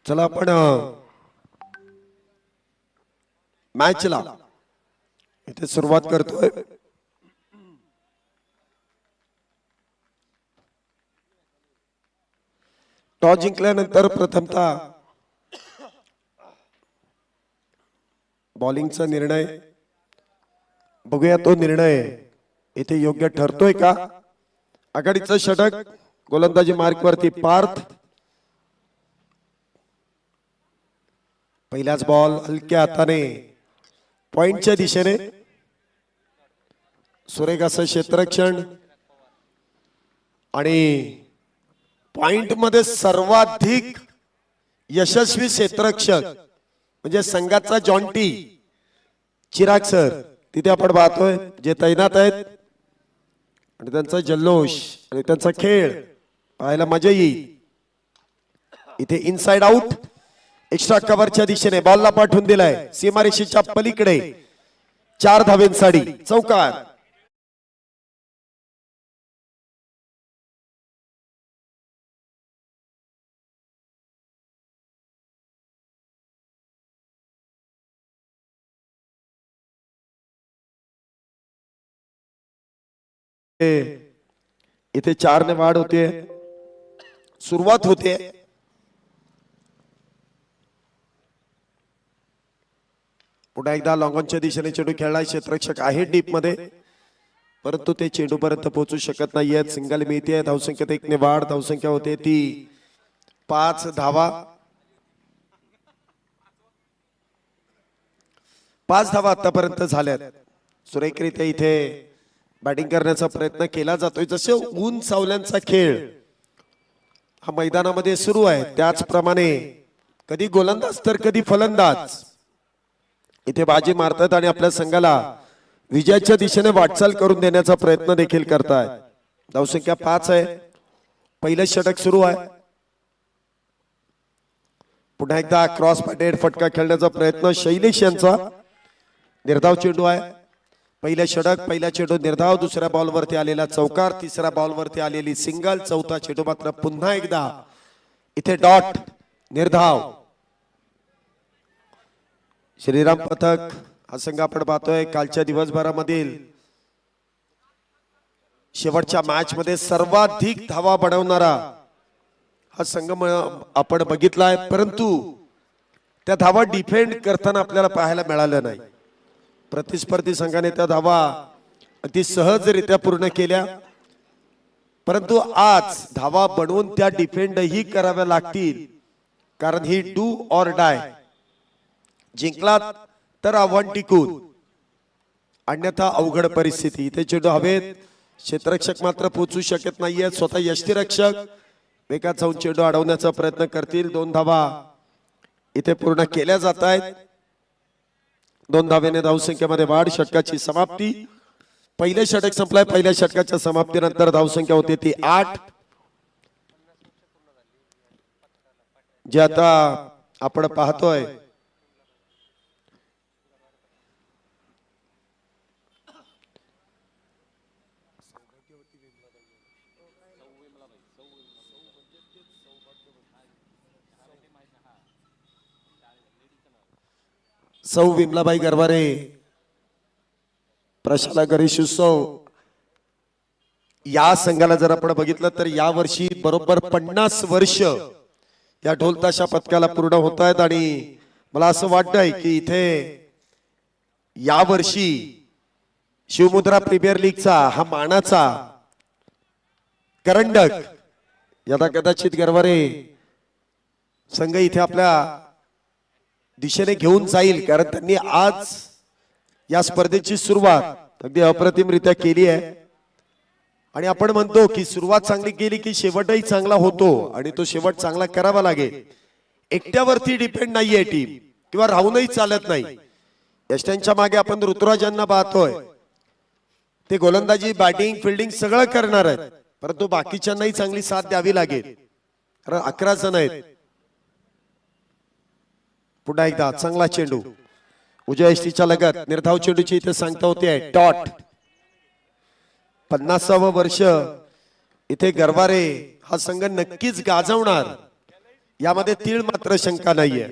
चला आपण मॅचला इथे सुरुवात करतोय। टॉस जिंकल्यानंतर प्रथमतः बॉलिंगचा निर्णय बघूया, तो निर्णय इथे योग्य ठरतोय का। आघाडीचं षटक गोलंदाजी मार्कवरती पार्थ। पहिलाच बॉल हलक्या हाताने पॉइंटच्या दिशेने, सुरेख असं क्षेत्ररक्षण आणि पॉइंट मध्ये सर्वाधिक यशस्वी क्षेत्ररक्षक म्हणजे संघाचा जॉन्टी चिराग सर तिथे आपण पाहतोय, जे तैनात आहेत आणि त्यांचा जल्लोष आणि त्यांचा खेळ पाहायला मजा येईल। इथे इनसाइड आउट एक्स्ट्रा कव्हरच्या दिशेने बॉलला पाठवून दिलाय सीमारेषेच्या पलीकडे, 4 धावेंसाठी चौकार। इथे 4 ने वाढ होते, सुरुवात होते। पुन्हा एकदा लॉंगॉनच्या दिशेने चेंडू खेळलाय, क्षेत्ररक्षक आहे डीप मध्ये, परंतु ते चेंडू पर्यंत पोहोचू शकत नाहीयेत। सिंगल मिळते, धावसंख्येत 1 ने वाढ, धावसंख्या होते ती 5 धावा। 5 धावा आतापर्यंत झाल्यात। सुरेखरित्या इथे बॅटिंग करण्याचा प्रयत्न केला जातोय। जसे ऊन सावल्यांचा खेळ हा मैदानामध्ये सुरू आहे, त्याचप्रमाणे कधी गोलंदाज तर कधी फलंदाज इथे बाजी मारतात आणि आपल्या संघाला विजयाच्या दिशेने वाटचाल करून देण्याचा प्रयत्न देखील करतायत। धावसंख्या 5 आहे, पहिलं षटक सुरू आहे। पुन्हा एकदा क्रॉस पॅटेड फटका खेळण्याचा प्रयत्न शैलेश यांचा, निर्धाव चेंडू आहे। पहिलं षटक, पहिला चेंडू निर्धाव, दुसऱ्या बॉल वरती आलेला चौकार, तिसऱ्या बॉल वरती आलेली सिंगल, चौथा चेंडू मात्र पुन्हा एकदा इथे डॉट निर्धाव। श्रीराम पथक हा संघ आपण पाहतोय कालच्या दिवसभरामधील शेवटच्या मॅच मध्ये सर्वाधिक धावा बनवणारा हा संघ आपण बघितलाय, परंतु त्या धावा डिफेंड करताना आपल्याला पाहायला मिळालं नाही। प्रतिस्पर्धी संघाने त्या धावा अति सहजरित्या पूर्ण केल्या, परंतु आज धावा बनवून त्या डिफेंडही कराव्या लागतील, कारण ही डू ऑर डाय। जिंकलात तर आव्हान टिकून, अन्यथा अवघड परिस्थिती। इथे चेंडू हवेत, क्षेत्ररक्षक मात्र पोहोचू शकत नाहीये। स्वतः यष्टीरक्षक वेगात जाऊन चेंडू अडवण्याचा प्रयत्न करतील। 2 धावा इथे पूर्ण केल्या जात आहेत। 2 धावेने धावसंख्येमध्ये वाढ, षटकाची समाप्ती। पहिले षटक संपलाय, पहिल्या षटकाच्या समाप्तीनंतर धावसंख्या होते ती 8, जे आता आपण पाहतोय सौ विमलाबाई गरवारे प्रशाला गणेश उत्सव या संघाला जर आपण बघितलं तर या वर्षी बरोबर 50 वर्ष या ढोलताशा पथकाला पूर्ण होत आहेत। आणि मला असं वाटतंय की इथे या वर्षी शिवमुद्रा प्रीमियर लीगचा हा मानाचा करंडक यदा कदाचित गरवारे संघ इथे आपल्या दिशेने घेऊन जाईल, कारण त्यांनी आज या स्पर्धेची सुरुवात अगदी अप्रतिमरित्या केली आहे। आणि आपण म्हणतो की सुरुवात चांगली केली की शेवटही चांगला होतो, आणि तो शेवट चांगला करावा लागेल। एकट्यावरती डिपेंड नाहीये टीम, किंवा राहूनही चालत नाही। यष्ट्यांच्या मागे आपण ऋतुराजांना पाहतोय, ते गोलंदाजी बॅटिंग फिल्डिंग सगळं करणार आहेत, परंतु बाकीच्यांनाही चांगली साथ द्यावी लागेल, कारण 11 जण आहेत। पुन्हा एकदा चांगला चेंडू उजव्या यष्टीच्या लगत, निर्धाव चेंडूची इथे सांगता होते डॉट। 50वे वर्ष इथे गरवारे हा संघ नक्कीच गाजवणार, यामध्ये तीळ मात्र शंका नाहीये.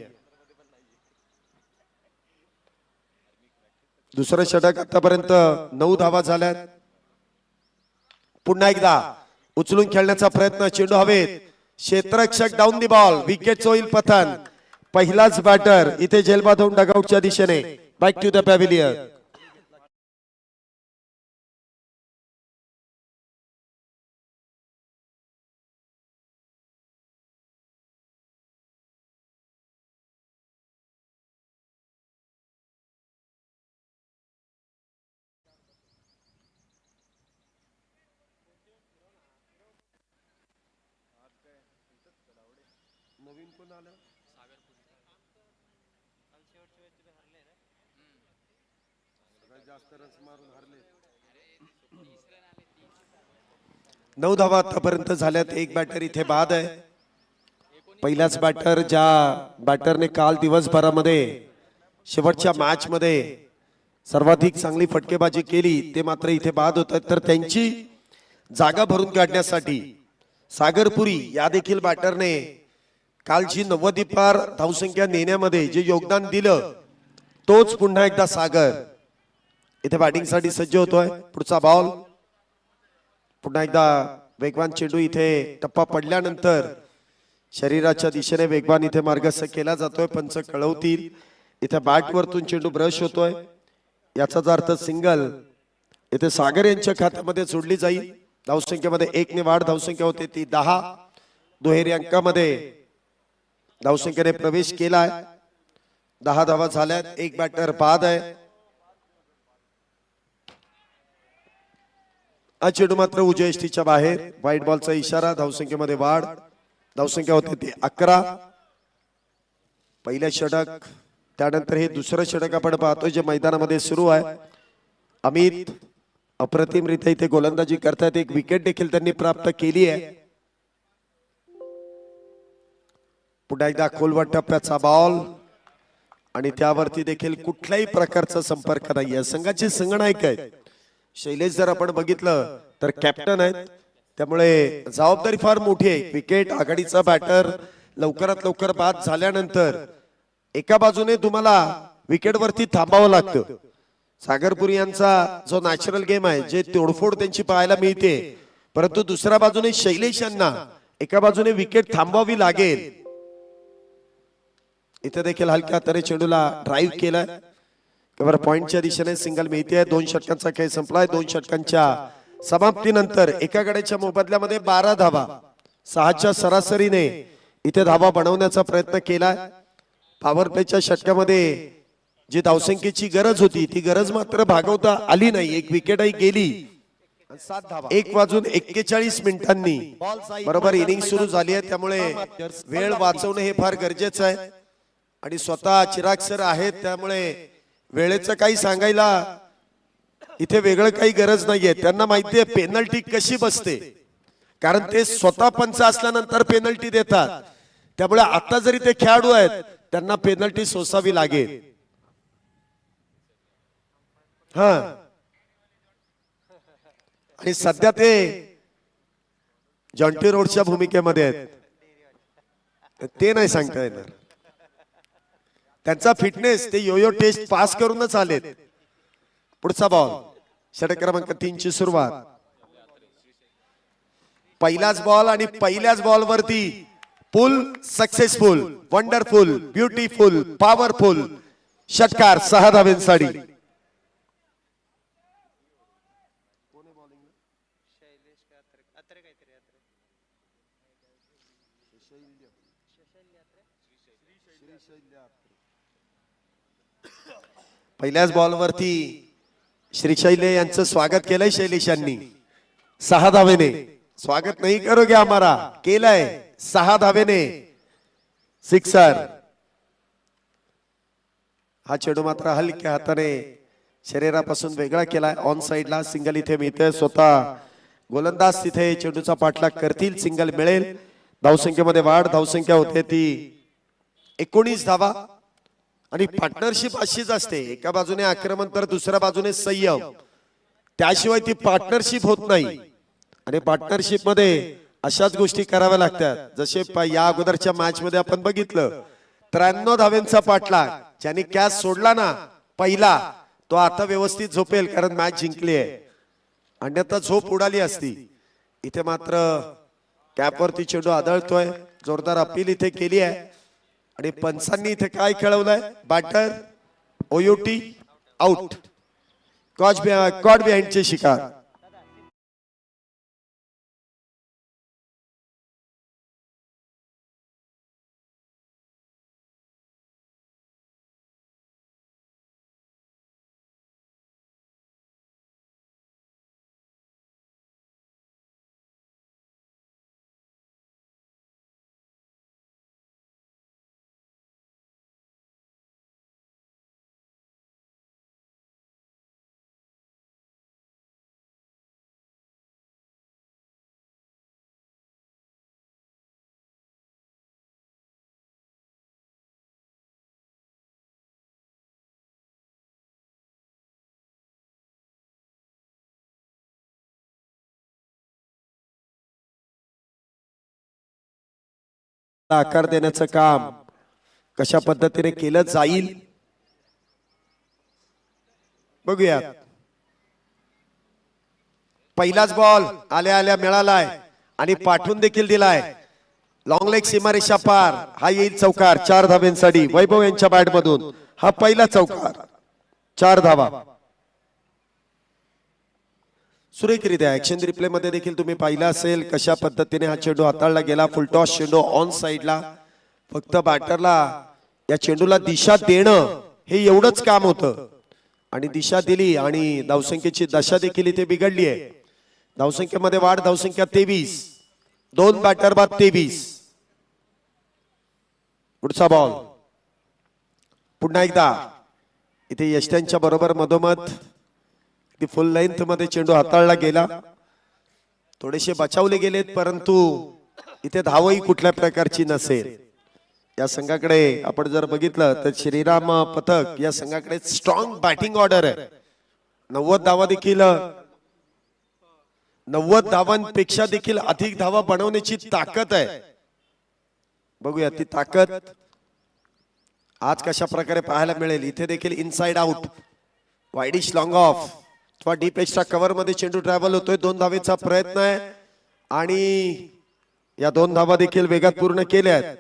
दुसरं षटक आतापर्यंत 9 धावा झाल्यात. पुन्हा एकदा उचलून खेळण्याचा प्रयत्न, चेंडू हवेत, क्षेत्ररक्षक डाऊन दी बॉल, विकेट होईल पतन. पहिलाच बॅटर इथे झेल बांधून डगआउटच्या दिशेने बॅक टू द पॅव्हिलियन. नऊ धावा आतापर्यंत झाल्यात. एक बॅटर इथे बाद आहे. पहिलाच बॅटर ज्या बॅटरने काल दिवसभरामध्ये शेवटच्या मॅच मध्ये सर्वाधिक चांगली फटकेबाजी केली ते मात्र इथे बाद होत आहेत. तर त्यांची जागा भरून काढण्यासाठी सागरपुरी या देखील बॅटरने कालची 90 पार धावसंख्या नेण्यामध्ये जे योगदान दिलं तोच पुन्हा एकदा सागर इथे बॅटिंगसाठी सज्ज होतोय. पुढचा बॉल, पुन्हा एकदा वेगवान चेंडू इथे टप्पा पडल्यानंतर शरीराच्या दिशेने वेगवान इथे मार्गस्थ केला जातोय. पंच कळवतील. इथे बॅट वरतून चेंडू ब्रश होतोय. याचाच अर्थ सिंगल इथे सागर यांच्या खात्यामध्ये जोडली जाईल. धावसंख्येमध्ये 1 ने वाढ, धावसंख्या होते ती 10. दुहेरी अंकामध्ये धावसंख्येने प्रवेश केलाय. 10 धावा झाल्यात. एक बॅटर बाद आहे. हा चेंडू मात्र उजव्या यष्टीच्या बाहेर. व्हाईट बॉलचा इशारा. धावसंख्येमध्ये वाढ, धावसंख्या होते ती 11. पहिलं षटक, त्यानंतर हे दुसरं षटक आपण पाहतोय जे मैदानामध्ये सुरू आहे. अमित अप्रतिमरित्या इथे गोलंदाजी करतात. एक विकेट देखील त्यांनी प्राप्त केली आहे. पुन्हा एकदा खोलवर टप्प्याचा बॉल आणि त्यावरती देखील कुठल्याही प्रकारचा संपर्क नाहीये. संघाचे संगनायक आहेत शैलेश, जर आपण बघितलं तर कॅप्टन आहेत, त्यामुळे जबाबदारी फार मोठी आहे. विकेट आघाडीचा बॅटर लवकरात लवकर बाद झाल्यानंतर एका बाजूने तुम्हाला विकेटवरती थांबावं लागतं. सागरपुरी यांचा जो नॅचरल गेम आहे, जे तोडफोड त्यांची पाहायला मिळते, परंतु दुसऱ्या बाजूने शैलेश यांना एका बाजूने विकेट थांबवावी लागेल. इथे देखील हलक्या हाताने चेंडूला ड्राईव्ह केलाय. केवळ पॉइंटच्या दिशेने सिंगल मिळते. 2 षटकांचा खेळ संपलाय. 2 षटकांच्या समाप्तीनंतर एका गड्याच्या मोबदल्यामध्ये 12 धावा, 6च्या सरासरीने इथे धावा बनवण्याचा प्रयत्न केलाय. पॉवर प्लेच्या षटकामध्ये जी धावसंख्येची गरज होती ती गरज मात्र भागवता आली नाही. एक विकेटही गेली. 1 वाजून 41 मिनिटांनी बरोबर इनिंग सुरू झाली आहे. त्यामुळे वेळ वाचवणे हे फार गरजेचं आहे आणि स्वतः चिराग सर आहेत, त्यामुळे वेळेचं काही सांगायला इथे वेगळं काही गरज नाहीये. त्यांना माहितीये पेनल्टी कशी बसते, कारण ते स्वतः पंच असल्यानंतर पेनल्टी देतात. त्यामुळे आता जरी ते खेळाडू आहेत त्यांना पेनल्टी सोसावी लागेल. हा, आणि सध्या ते जॉन्टी रोडच्या भूमिकेमध्ये आहेत, ते नाही सांगता येणार. त्यांचा फिटनेस ते योयो टेस्ट पास करूनच आलेत. पुढचा बॉल, षटक क्रमांक 3 ची सुरुवात. पहिलाच बॉल आणि पहिल्याच बॉल वरती फुल सक्सेसफुल, वंडरफुल, ब्युटिफुल, पॉवरफुल षटकार 6 धावांसाठी. पहिल्याच बॉलवरती श्रीशैल्य यांचं स्वागत केलंय शैलेश यांनी 6 धावेने. स्वागत नाही करोगे हमारा, केलंय 6 धावेने सिक्सर. हा चेंडू मात्र हलक्या हाताने शरीरापासून वेगळा केलाय. ऑन साइडला सिंगल इथे मिळते. स्वतः गोलंदाज तिथे चेंडूचा पाठलाग करतील. सिंगल मिळेल. धावसंख्येमध्ये वाढ, धावसंख्या होते ती 19 धावा. आणि पार्टनरशिप अशीच असते, एका बाजूने आक्रमण तर दुसऱ्या बाजूने संयम, त्याशिवाय ती पार्टनरशिप होत नाही. आणि पार्टनरशिप मध्ये अशाच गोष्टी कराव्या लागतात. जसे या अगोदरच्या मॅच मध्ये आपण बघितलं 93 धावेंचा पाठलाग, ज्यांनी कॅच सोडला ना पहिला तो आता व्यवस्थित झोपेल, कारण मॅच जिंकली आहे. अन्यथा झोप उडाली असती. इथे मात्र कॅपवरती चेंडू आदळतोय. जोरदार अपील इथे केली आहे आणि पंचांनी इथे काय खेळवलंय, बॅटर ओयोटी आउट, कॉट बिहाइंडचे शिकार. आकार देण्याचं काम कशा पद्धतीने केलं जाईल बघूया. पहिलाच बॉल आल्या आल्या मिळालाय आणि पाठवून देखील दिलाय. लॉंग लेग सीमारेषा पार, हा येईल चौकार 4 धाब्यांसाठी. वैभव यांच्या बॅट मधून हा पहिला चौकार, 4 धावा. सुरेखरित्या ऍक्शन रिप्ले मध्ये देखील तुम्ही पाहिलं असेल कशा पद्धतीने हा चेंडू हाताळला गेला. फुलटॉस चेंडू ऑन साइडला. फक्त बॅटरला या चेंडूला दिशा देणं हे एवढंच काम होतं आणि दिशा दिली आणि धावसंख्येची दशा देखील इथे बिघडली आहे. धावसंख्येमध्ये वाढ, धावसंख्या 23, 2 बॅटर बाद 23. पुढचा बॉल पुन्हा एकदा इथे यष्ट्यांच्या बरोबर मधोमध ती फुल लेंथ मध्ये चेंडू हाताळला गेला. थोडेसे बचावले गेलेत, परंतु इथे धावही कुठल्या प्रकारची नसेल. या संघाकडे आपण जर बघितलं तर श्रीराम पथक या संघाकडे स्ट्रॉंग बॅटिंग ऑर्डर आहे. 90 धावा देखील 90 धावांपेक्षा देखील अधिक धावा बनवण्याची ताकद आहे. बघूया ती ताकद आज कशा प्रकारे पाहायला मिळेल. इथे देखील inside out, widish long of अथवा डीप एक्स्ट्रा कव्हर मध्ये चेंडू ट्रॅव्हल होतोय. 2 धावेचा प्रयत्न आहे आणि या 2 धावा देखील वेगात पूर्ण केल्या आहेत.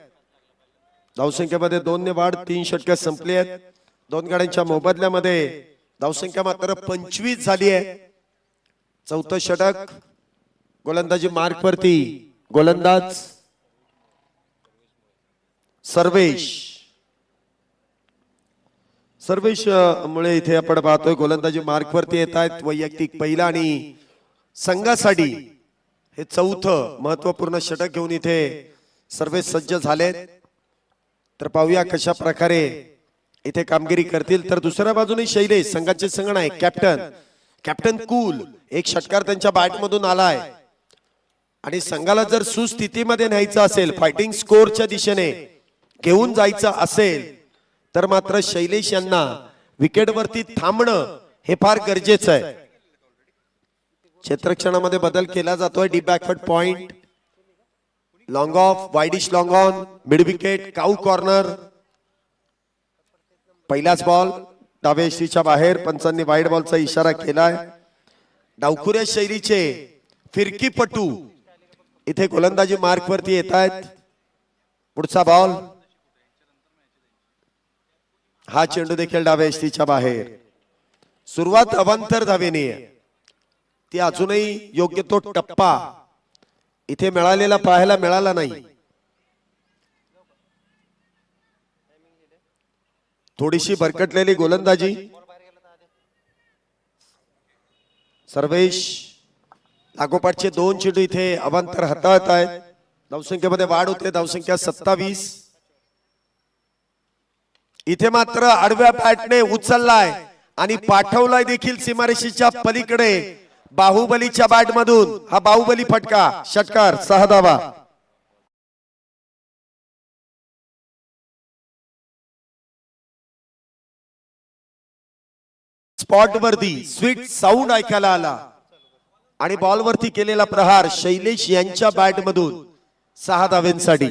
धावसंख्येमध्ये 2 ने वाढ, 3 षटके संपली आहेत. 2 गाड्यांच्या मोबदल्यामध्ये धावसंख्या मात्र 25 झाली आहे. चौथं षटक गोलंदाजी मार्क वरती. गोलंदाज सर्वेश मुळे इथे आपण पाहतोय गोलंदाजी मार्क वरती येत आहेत. वैयक्तिक पहिला आणि संघासाठी हे चौथं महत्वपूर्ण षटक घेऊन इथे सर्वेश सज्ज झालेत. तर पाहूया कशा प्रकारे इथे कामगिरी करतील. तर दुसऱ्या बाजूने शैलेश संघाचे संगण आहे. कॅप्टन कूल एक षटकार त्यांच्या बॅट मधून आलाय आणि संघाला जर सुस्थितीमध्ये न्यायचं असेल, फायटिंग स्कोरच्या दिशेने घेऊन जायचं असेल तर मात्र शैलेश यांना विकेटवरती थांबणं हे फार गरजेचं आहे. क्षेत्ररक्षणामध्ये बदल केला जातोय. Deep backward point, long of, widish long on, mid wicket, cow corner. पहिलाच बॉल डाव्या यष्टीच्या बाहेर. पंचांनी वाईड बॉलचा इशारा केलाय. डावखुऱ्या शैलीचे फिरकीपटू इथे गोलंदाजी मार्क वरती येत आहेत. पुढचा बॉल, हा चेंडू देखील डाव्या यष्टीच्या बाहेर. सुरुवात अवांतर धावेने आहे. ती अजूनही योग्य तो टप्पा इथे मिळालेला पाहायला मिळाला नाही. थोडीशी भरकटलेली गोलंदाजी. सर्वेश लागोपाठचे 2 चेंडू इथे अवांतर हाताळत आहेत. धावसंख्येमध्ये वाढ होते. धावसंख्या 27. इथे मात्र आडव्या बॅटने उचललाय आणि पाठवलाय देखील सीमारेषेच्या पलीकडे. बाहुबलीच्या बॅट मधून हा बाहुबली फटका, षटकार, 6 धावा. स्पॉट वरती स्वीट साऊंड ऐकायला आला. आणि बॉलवरती केलेला प्रहार शैलेश यांच्या बॅट मधून 6 धावांसाठी.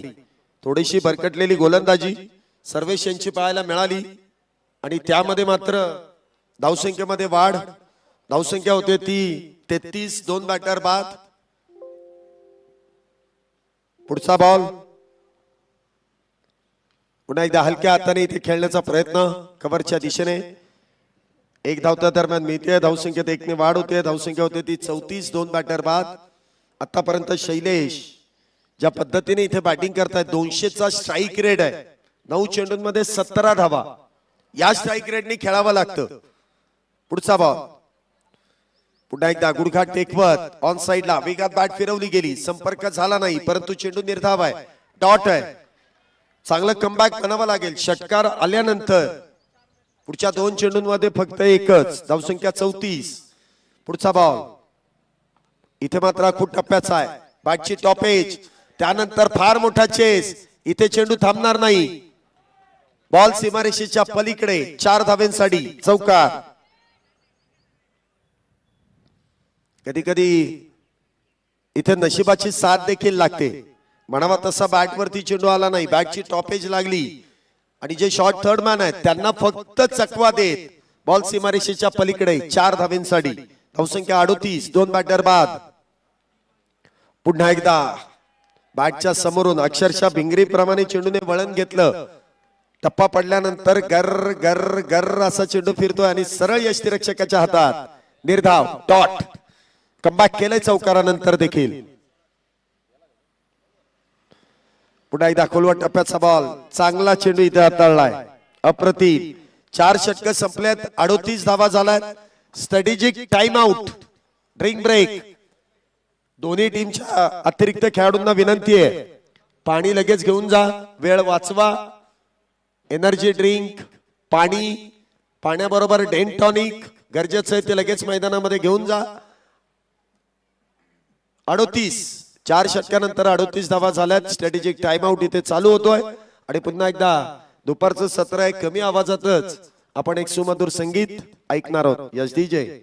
थोडीशी भरकटलेली गोलंदाजी सर्वेश यांची पाहायला मिळाली आणि त्यामध्ये मात्र धावसंख्येमध्ये वाढ. धावसंख्या होते ती 33. 2 बॅटर बाद. पुढचा बॉल पुन्हा एकदा हलक्या हाताने इथे खेळण्याचा प्रयत्न कव्हरच्या दिशेने. 1 धावता दरम्यान मिळते. धावसंख्येत 1 ने वाढ होते. धावसंख्या होते ती 34. 2 बॅटर बाद. आतापर्यंत शैलेश ज्या पद्धतीने इथे बॅटिंग करतायत 200चा स्ट्राईक रेट आहे. 9 चेंडूंमध्ये 17 धावा. या स्ट्राईक रेटने खेळावं लागतं. पुढचा बॉल पुन्हा एकदा गुडघा टेकवत ऑन साइडला वेगात बॅट फिरवली गेली. संपर्क झाला नाही परंतु चेंडू निर्धाव आहे. डॉट आहे. चांगलं कमबॅक बनावं लागेल. षटकार आल्यानंतर पुढच्या 2 चेंडूंमध्ये फक्त एकच. धावसंख्या 34. पुढचा बॉल इथे मात्र खूप टप्प्याचा आहे. बॅटची टॉप एज. त्यानंतर फार मोठा चेस. इथे चेंडू थांबणार नाही. बॉल सीमारेषेच्या पलीकडे 4 धावांसाठी चौकार. कधी कधी इथे नशिबाची साथ देखील लागते. म्हणावा तसा बॅट वरती चेंडू आला नाही. बॅटची टॉपेज लागली आणि जे शॉर्ट थर्ड मॅन आहेत त्यांना फक्त चकवा देत बॉल सीमारेषेच्या पलीकडे 4 धावांसाठी. धावसंख्या 38. 2 बॅटर बाद. पुन्हा एकदा बॅटच्या समोरून अक्षरशः भिंगरी प्रमाणे चेंडूने वळण घेतलं. टप्पा पडल्यानंतर गर गर गर असा चेंडू फिरतोय आणि सरळ यष्टीरक्षकाच्या हातात. निर्धाव. डॉट. कमबॅक केलंय चौकारानंतर देखील. पुन्हा एकदा खोलवर टप्प्याचा बॉल. चांगला चेंडू इथे हाताळलाय. अप्रतिम. 4 षटक संपल्यात. 38 धावा झाल्यात. Strategic time out. Drink break. दोन्ही टीमच्या अतिरिक्त खेळाडूंना विनंती आहे पाणी लगेच घेऊन जा. वेळ वाचवा. एनर्जी ड्रिंक पाणी पाण्याबरोबर डेन टॉनिक गरजेचं आहे ते लगेच मैदानामध्ये घेऊन जा. 38. 4 षटकानंतर 38 धावा झाल्यात. स्ट्रॅटेजिक टाइम आउट इथे चालू होतोय आणि पुन्हा एकदा दुपारचं सत्र आहे. कमी आवाजातच आपण एक सुमधुर संगीत ऐकणार आहोत. Yes DJ.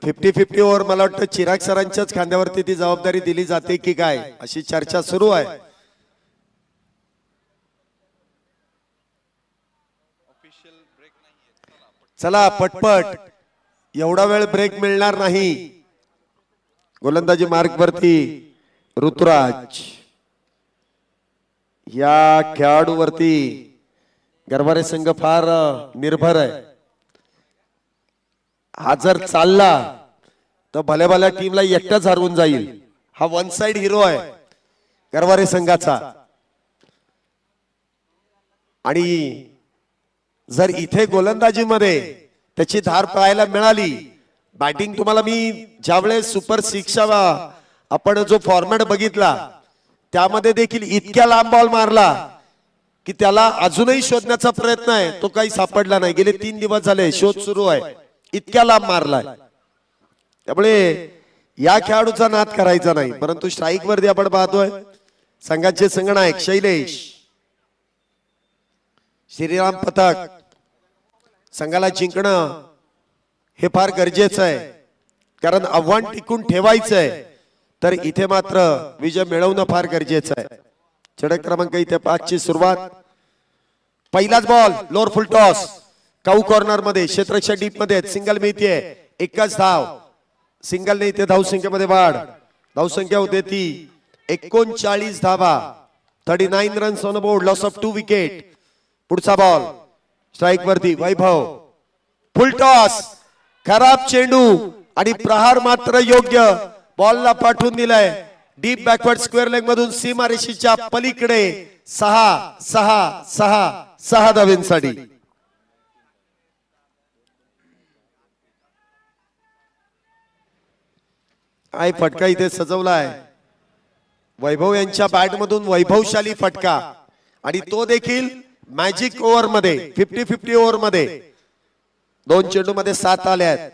फिफ्टी 50 ओव्हर मला वाटतं चिराग सरांच्याच खांद्यावरती ती जबाबदारी दिली जाते की काय अशी चर्चा सुरू आहे. चला पटपट. एवढा वेळ ब्रेक मिळणार नाही. गोलंदाजी मार्ग वरती ऋतुराज. या खेळाडूवरती गरवारे संघ फार निर्भर आहे. हा जर चालला तर भल्या भल्या टीमला एकटाच हरवून जाईल. हा 1 साइड हिरो आहे गरवारे संघाचा. आणि जर इथे गोलंदाजीमध्ये त्याची धार पाहायला मिळाली. बॅटिंग तुम्हाला मी ज्यावेळेस सुपर 6 आपण जो फॉर्मॅट बघितला त्यामध्ये देखील इतक्या लांब बॉल मारला की त्याला अजूनही शोधण्याचा प्रयत्न आहे. तो काही सापडला नाही. गेले 3 दिवस झाले शोध सुरू आहे. इतक्या लांब मारलाय. त्यामुळे या खेळाडूचा नाद करायचा नाही. परंतु स्ट्राईक वरती आपण पाहतोय संघाचे संगनायक शैलेश. श्रीराम पथक. संघाला जिंकणं हे फार गरजेचं आहे कारण आव्हान टिकून ठेवायचंय तर इथे मात्र विजय मिळवणं फार गरजेचं आहे. षटक क्रमांक इथे 5 ची सुरुवात. पहिलाच बॉल लोअर फुल टॉस. काऊ कॉर्नर मध्ये क्षेत्ररक्षक डीप मध्ये सिंगल मिळतीये. एकच धाव. सिंगल ने इथे धावसंख्येमध्ये वाढ. धावसंख्या होते ती 39 धावा. 39 runs on board. Loss of 2 wicket. पुढचा बॉल स्ट्राईक वरती वैभव. फुलटॉस, खराब चेंडू आणि प्रहार मात्र योग्य. बॉलला पाठवून दिलाय डीप बॅकवर्ड स्क्वेअर लेग मधून सीमारेषेच्या पलीकडे. 6 धावेंसाठी. काय फटका इथे सजवलाय वैभव यांच्या बॅट मधून, वैभवशाली फटका आणि तो देखील मॅजिक ओव्हर मध्ये 50-50 ओव्हर मध्ये. 2 चेंडू मध्ये 7 आले आहेत.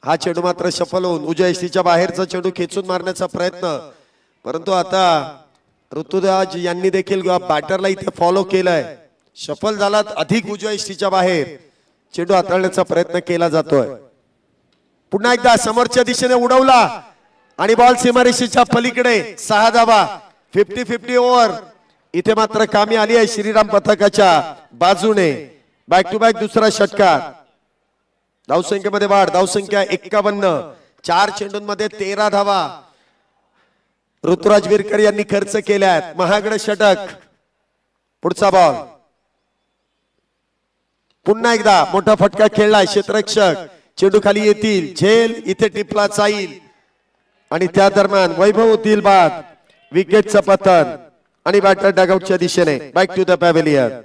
हा चेंडू मात्र सफल होऊन उजव्या यष्टीच्या बाहेरचा चेंडू खेचून मारण्याचा प्रयत्न, परंतु आता ऋतुराज यांनी देखील बॅटरला इथे फॉलो केलाय. सफल झाला, अधिक उजव्या यष्टीच्या बाहेर चेंडू हाताळण्याचा प्रयत्न केला जातोय. पुन्हा एकदा समोरच्या दिशेने उडवला आणि बॉल सीमारेषेच्या पलीकडे. 6 धावा. 50-50 ओव्हर इथे मात्र कामी आली आहे श्रीराम पथकाच्या बाजूने. बॅक टू बॅक दुसरा षटकार. धावसंख्येमध्ये वाढ. धावसंख्या 51. 4 चेंडूंमध्ये 13 धावा ऋतुराज विरकर यांनी खर्च केल्यात. महागड षटक. पुढचा बॉल. पुन्हा एकदा मोठा फटका खेळलाय क्षेत्ररक्षक. चेंडू खाली येतील. झेल इथे टिपला जाईल आणि त्या दरम्यान वैभव होतील बाद. विकेटचं पतन आणि बॅटर डगआउटच्या दिशेने. Back to the pavilion.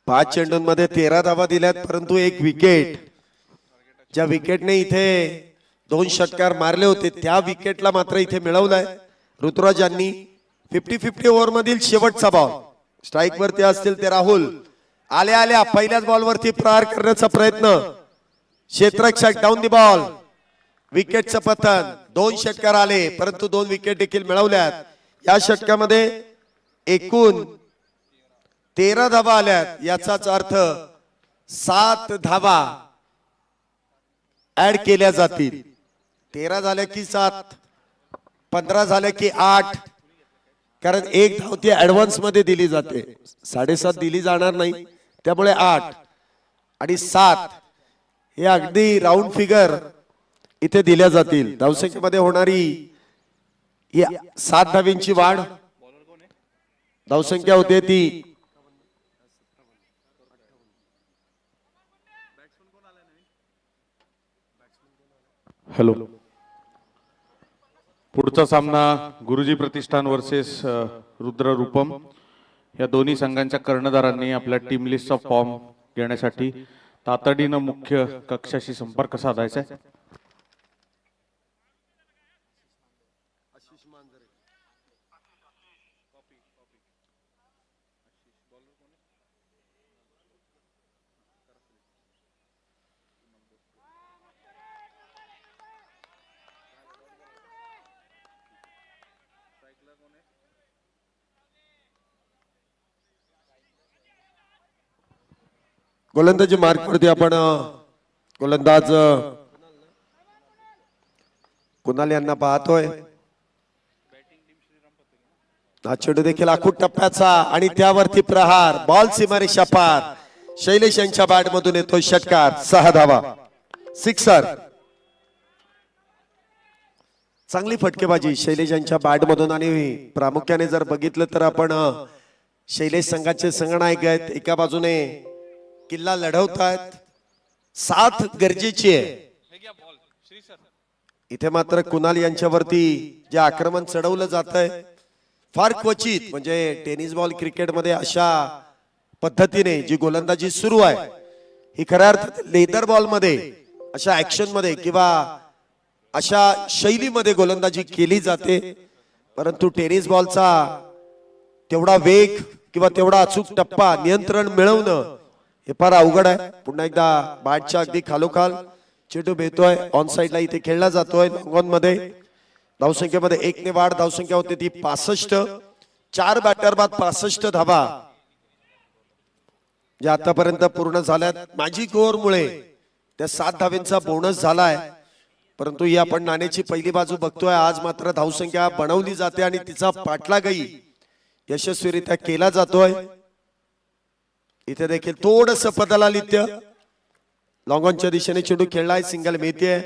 पाच चेंडूंमध्ये 13 धावा दिल्यात, परंतु एक विकेट. ज्या विकेटने इथे 2 षटकार मारले होते त्या विकेटला मात्र इथे मिळवलाय ऋतुराज यांनी. 50-50 ओव्हर मधील शेवटचा बॉल. स्ट्राईक वरती असतील ते राहुल. आल्या पहिल्याच बॉल वरती प्रहार करण्याचा प्रयत्न. क्षेत्ररक्षक डाऊन दी बॉल. विकेटचं पतन. 2 षटकार आले परंतु 2 विकेट देखील मिळवल्यात. या षटकामध्ये एकूण 13 धावा आल्यात. याचाच अर्थ 7 धावा ऍड केल्या जातील. 13 झाल्या की 7, 15 झाल्या की 8, कारण एक धाव ती ऍडव्हान्स मध्ये दिली जाते. 7.5 दिली जाणार नाही, त्यामुळे 8 आणि 7 हे अगदी राऊंड फिगर इथे दिल्या जातील. धावसंख्येमध्ये होणारी 7 धावींची वाढ. धावसंख्या होते ती हॅलो. पुढचा सामना गुरुजी प्रतिष्ठान वर्सेस रुद्र रूपम. या दोन्ही संघांच्या कर्णधारांनी आपल्या टीम लिस्टचा फॉर्म घेण्यासाठी तातडीनं मुख्य कक्षाशी संपर्क साधायचा आहे. गोलंदाजी मार्क वरती आपण गोलंदाज कुणाल यांना पाहतोय. हा चेंडू देखील आखूड टप्प्याचा आणि त्यावरती प्रहार. बॉल सीमारेषा पार. शैलेश यांच्या बॅट मधून येतो षटकार. 6 धावा. सिक्सर. चांगली फटकेबाजी शैलेश यांच्या बॅट मधून. आणि प्रामुख्याने जर बघितलं तर आपण शैलेश संघाचे संघनायक आहेत. एका बाजूने किल्ला लढवतायत. 7 गरजेची आहे. इथे मात्र कुणाल यांच्यावरती जे आक्रमण चढवलं जात आहे फार क्वचित, म्हणजे टेनिस बॉल क्रिकेट मध्ये अशा पद्धतीने जी गोलंदाजी सुरू आहे ही खऱ्या अर्थात लेदर बॉल मध्ये अशा ऍक्शन मध्ये किंवा अशा शैलीमध्ये गोलंदाजी केली जाते. परंतु टेनिस बॉलचा तेवढा वेग किंवा तेवढा अचूक टप्पा नियंत्रण मिळवणं हे फार अवघड आहे. पुन्हा एकदा बॅटच्या अगदी खालोखाल चेंडू भेटतोय. ऑन साइडला इथे खेळला जातोय लॉंग ऑन मध्ये. धावसंख्येमध्ये 1 ने वाढ. धावसंख्या होते ती 65. 4 बॅटर बाद 65 धावा ज्या आतापर्यंत पूर्ण झाल्यात. मॅजिक ओव्हर मुळे त्या 7 धावेंचा बोनस झालाय, परंतु ही आपण नाण्याची पहिली बाजू बघतोय. आज मात्र धावसंख्या बनवली जाते आणि तिचा पाठलागही यशस्वीरित्या केला जातोय. इथे देखील थोडस पदलालित्य, लॉंग ऑनच्या दिशेने चेंडू खेळलाय, सिंगल मिळतेय.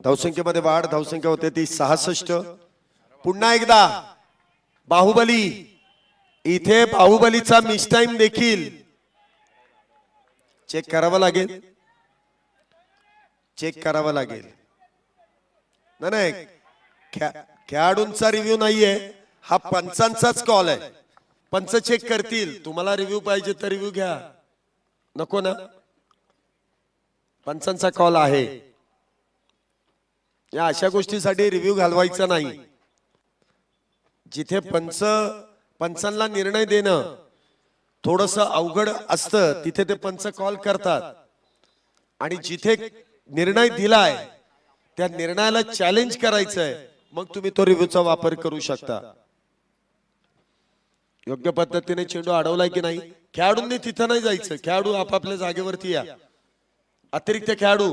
धावसंख्येमध्ये वाढ, धावसंख्या होते ती 66. पुन्हा एकदा बाहुबली, इथे बाहुबलीचा मिस टाइम देखील चेक करावं लागेल, चेक करावं लागेल. नाही, खेळाडूंचा रिव्ह्यू नाहीये, हा पंचांचाच कॉल आहे. पंच चेक करतील. तुम्हाला रिव्ह्यू पाहिजे तर रिव्ह्यू घ्या, नको ना, पंचांचा कॉल आहे. या अशा गोष्टीसाठी रिव्ह्यू घालवायचा नाही. जिथे पंचांना निर्णय देणं थोडस अवघड असतं तिथे ते पंच कॉल करतात, आणि जिथे निर्णय दिलाय त्या निर्णयाला चॅलेंज करायचंय, मग तुम्ही तो रिव्ह्यूचा वापर करू शकता. योग्य पद्धतीने चेंडू अडवलाय की नाही, खेळाडूंनी तिथं नाही जायचं. खेळाडू आपापल्या जागेवरती या. अतिरिक्त खेळाडू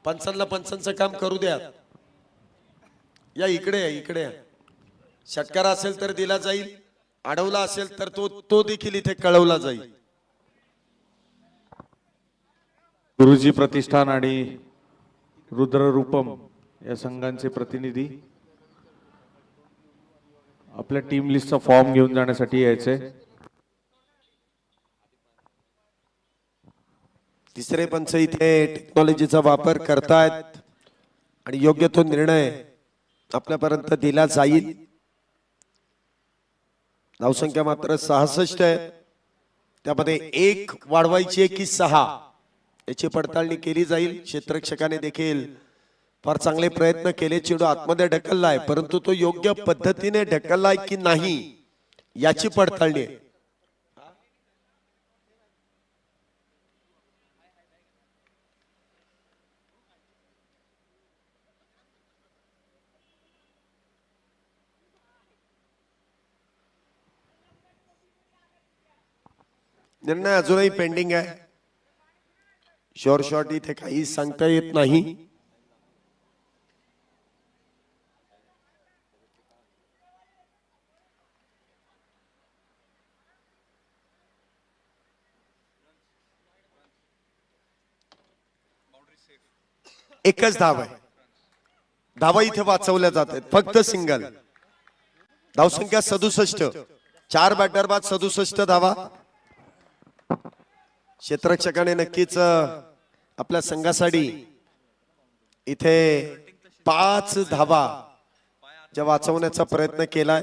पंचांचं काम करू द्या. या इकडे या, इकडे या. षटकार असेल तर दिला जाईल, अडवला असेल तर तो देखील इथे कळवला जाईल. गुरुजी प्रतिष्ठान आणि रुद्र रूपम या संघांचे प्रतिनिधी आपल्या टीम लिस्टचा फॉर्म घेऊन जाण्यासाठी यायचे. तिसरे पंच इथे टेक्नॉलॉजीचा वापर करतायत आणि योग्य तो निर्णय आपल्यापर्यंत दिला जाईल. धावसंख्या मात्र 66 आहे, त्यामध्ये 1 वाढवायची आहे की 6 याची पडताळणी केली जाईल. क्षेत्ररक्षकाने देखील फार चांगले प्रयत्न केले. चेंडू आतमध्ये ढकललाय, परंतु तो योग्य पद्धतीने ढकललाय की नाही याची पडताळणी आहे. निर्णय अजूनही पेंडिंग आहे. शॉर्ट शॉट इथे काही सांगता येत नाही. एकच धाव आहे. धावा इथे वाचवल्या जात आहेत, फक्त सिंगल. धावसंख्या 67, 4 बॅटर बाद 67 धावा. क्षेत्ररक्षकाने नक्कीच आपल्या संघासाठी इथे 5 धावा ज्या वाचवण्याचा प्रयत्न केलाय.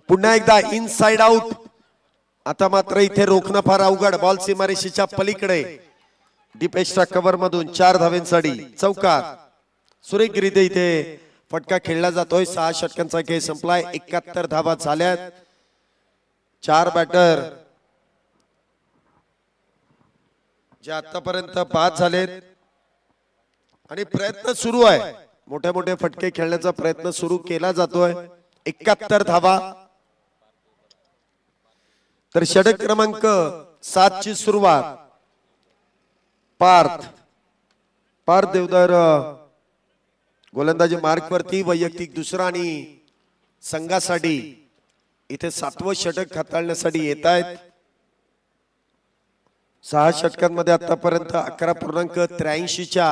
पुन्हा एकदा इनसाइड आउट. आता मात्र इथे रोखणं फार अवघड. बॉल सीमारेषेच्या पलीकडे डीप एक्स्ट्रा कव्हर मधून 4 धावेंसाठी चौकार. सुरेखरित्या इथे फटका खेळला जातोय. 6 षटकांचा खेळ संपलाय. 71 धावा झाल्यात. 4 बॅटर जे आतापर्यंत बाद झालेत आणि प्रयत्न सुरू आहे. मोठे मोठे फटके खेळण्याचा प्रयत्न सुरू केला जातोय. 71 धावा. तर षटक क्रमांक 7 ची सुरुवात पार्थ देवधर गोलंदाजी मार्क वरती. वैयक्तिक दुसरा आणि संघासाठी इथे 7वं षटक हाताळण्यासाठी येत आहेत. 6 षटकांमध्ये आतापर्यंत 11.83च्या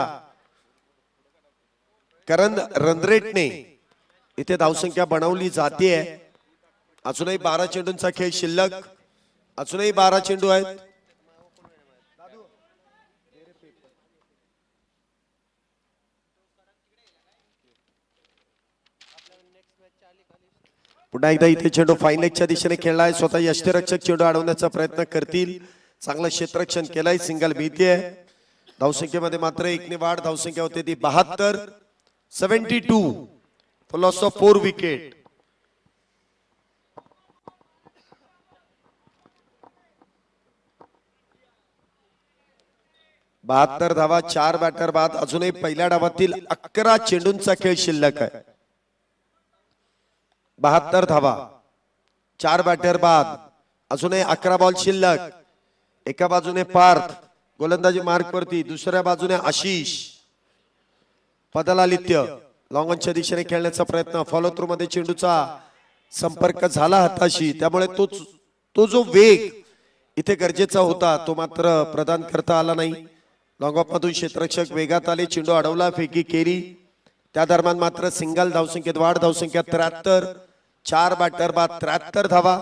करंद रन रेटने इथे धावसंख्या बनवली जाते. अजूनही 12 चेंडूंचा खेळ शिल्लक. अजूनही 12 चेंडू आहेत. पुन्हा एकदा इथे चेंडू फाईन लेगच्या दिशेने खेळलाय. स्वतः यष्टीरक्षक चेंडू अडवण्याचा प्रयत्न करतील. चांगलं क्षेत्ररक्षण केलंय. सिंगल भीतीये. धावसंख्येमध्ये मात्र 1 ने वाढ. धावसंख्या होते ती 72. 72 फॉर लॉस ऑफ 4 विकेट. 72 धावा, 4 बॅटर बाद. अजूनही पहिल्या डावातील 11 चेंडूंचा खेळ शिल्लक आहे. 72 धावा, 4 बॅटर बाद, अजूनही 11 बॉल शिल्लक. एका बाजूने पार्थ गोलंदाजी मार्क वरती, दुसऱ्या बाजूने आशिष. पदलालित्य लॉंगॉनच्या दिशेने खेळण्याचा प्रयत्न, फॉलो थ्रू मध्ये चेंडूचा संपर्क झाला हाताशी, त्यामुळे तो जो वेग इथे गरजेचा होता तो मात्र प्रदान करता आला नाही. लॉंग ऑफ मधून क्षेत्ररक्षक वेगात आले, चेंडू अडवला, फेकी केली. त्या दरम्यान मात्र सिंगल, धावसंख्येत वाढ, धावसंख्या 73. 4 बॅटर बाद, 73 धावा.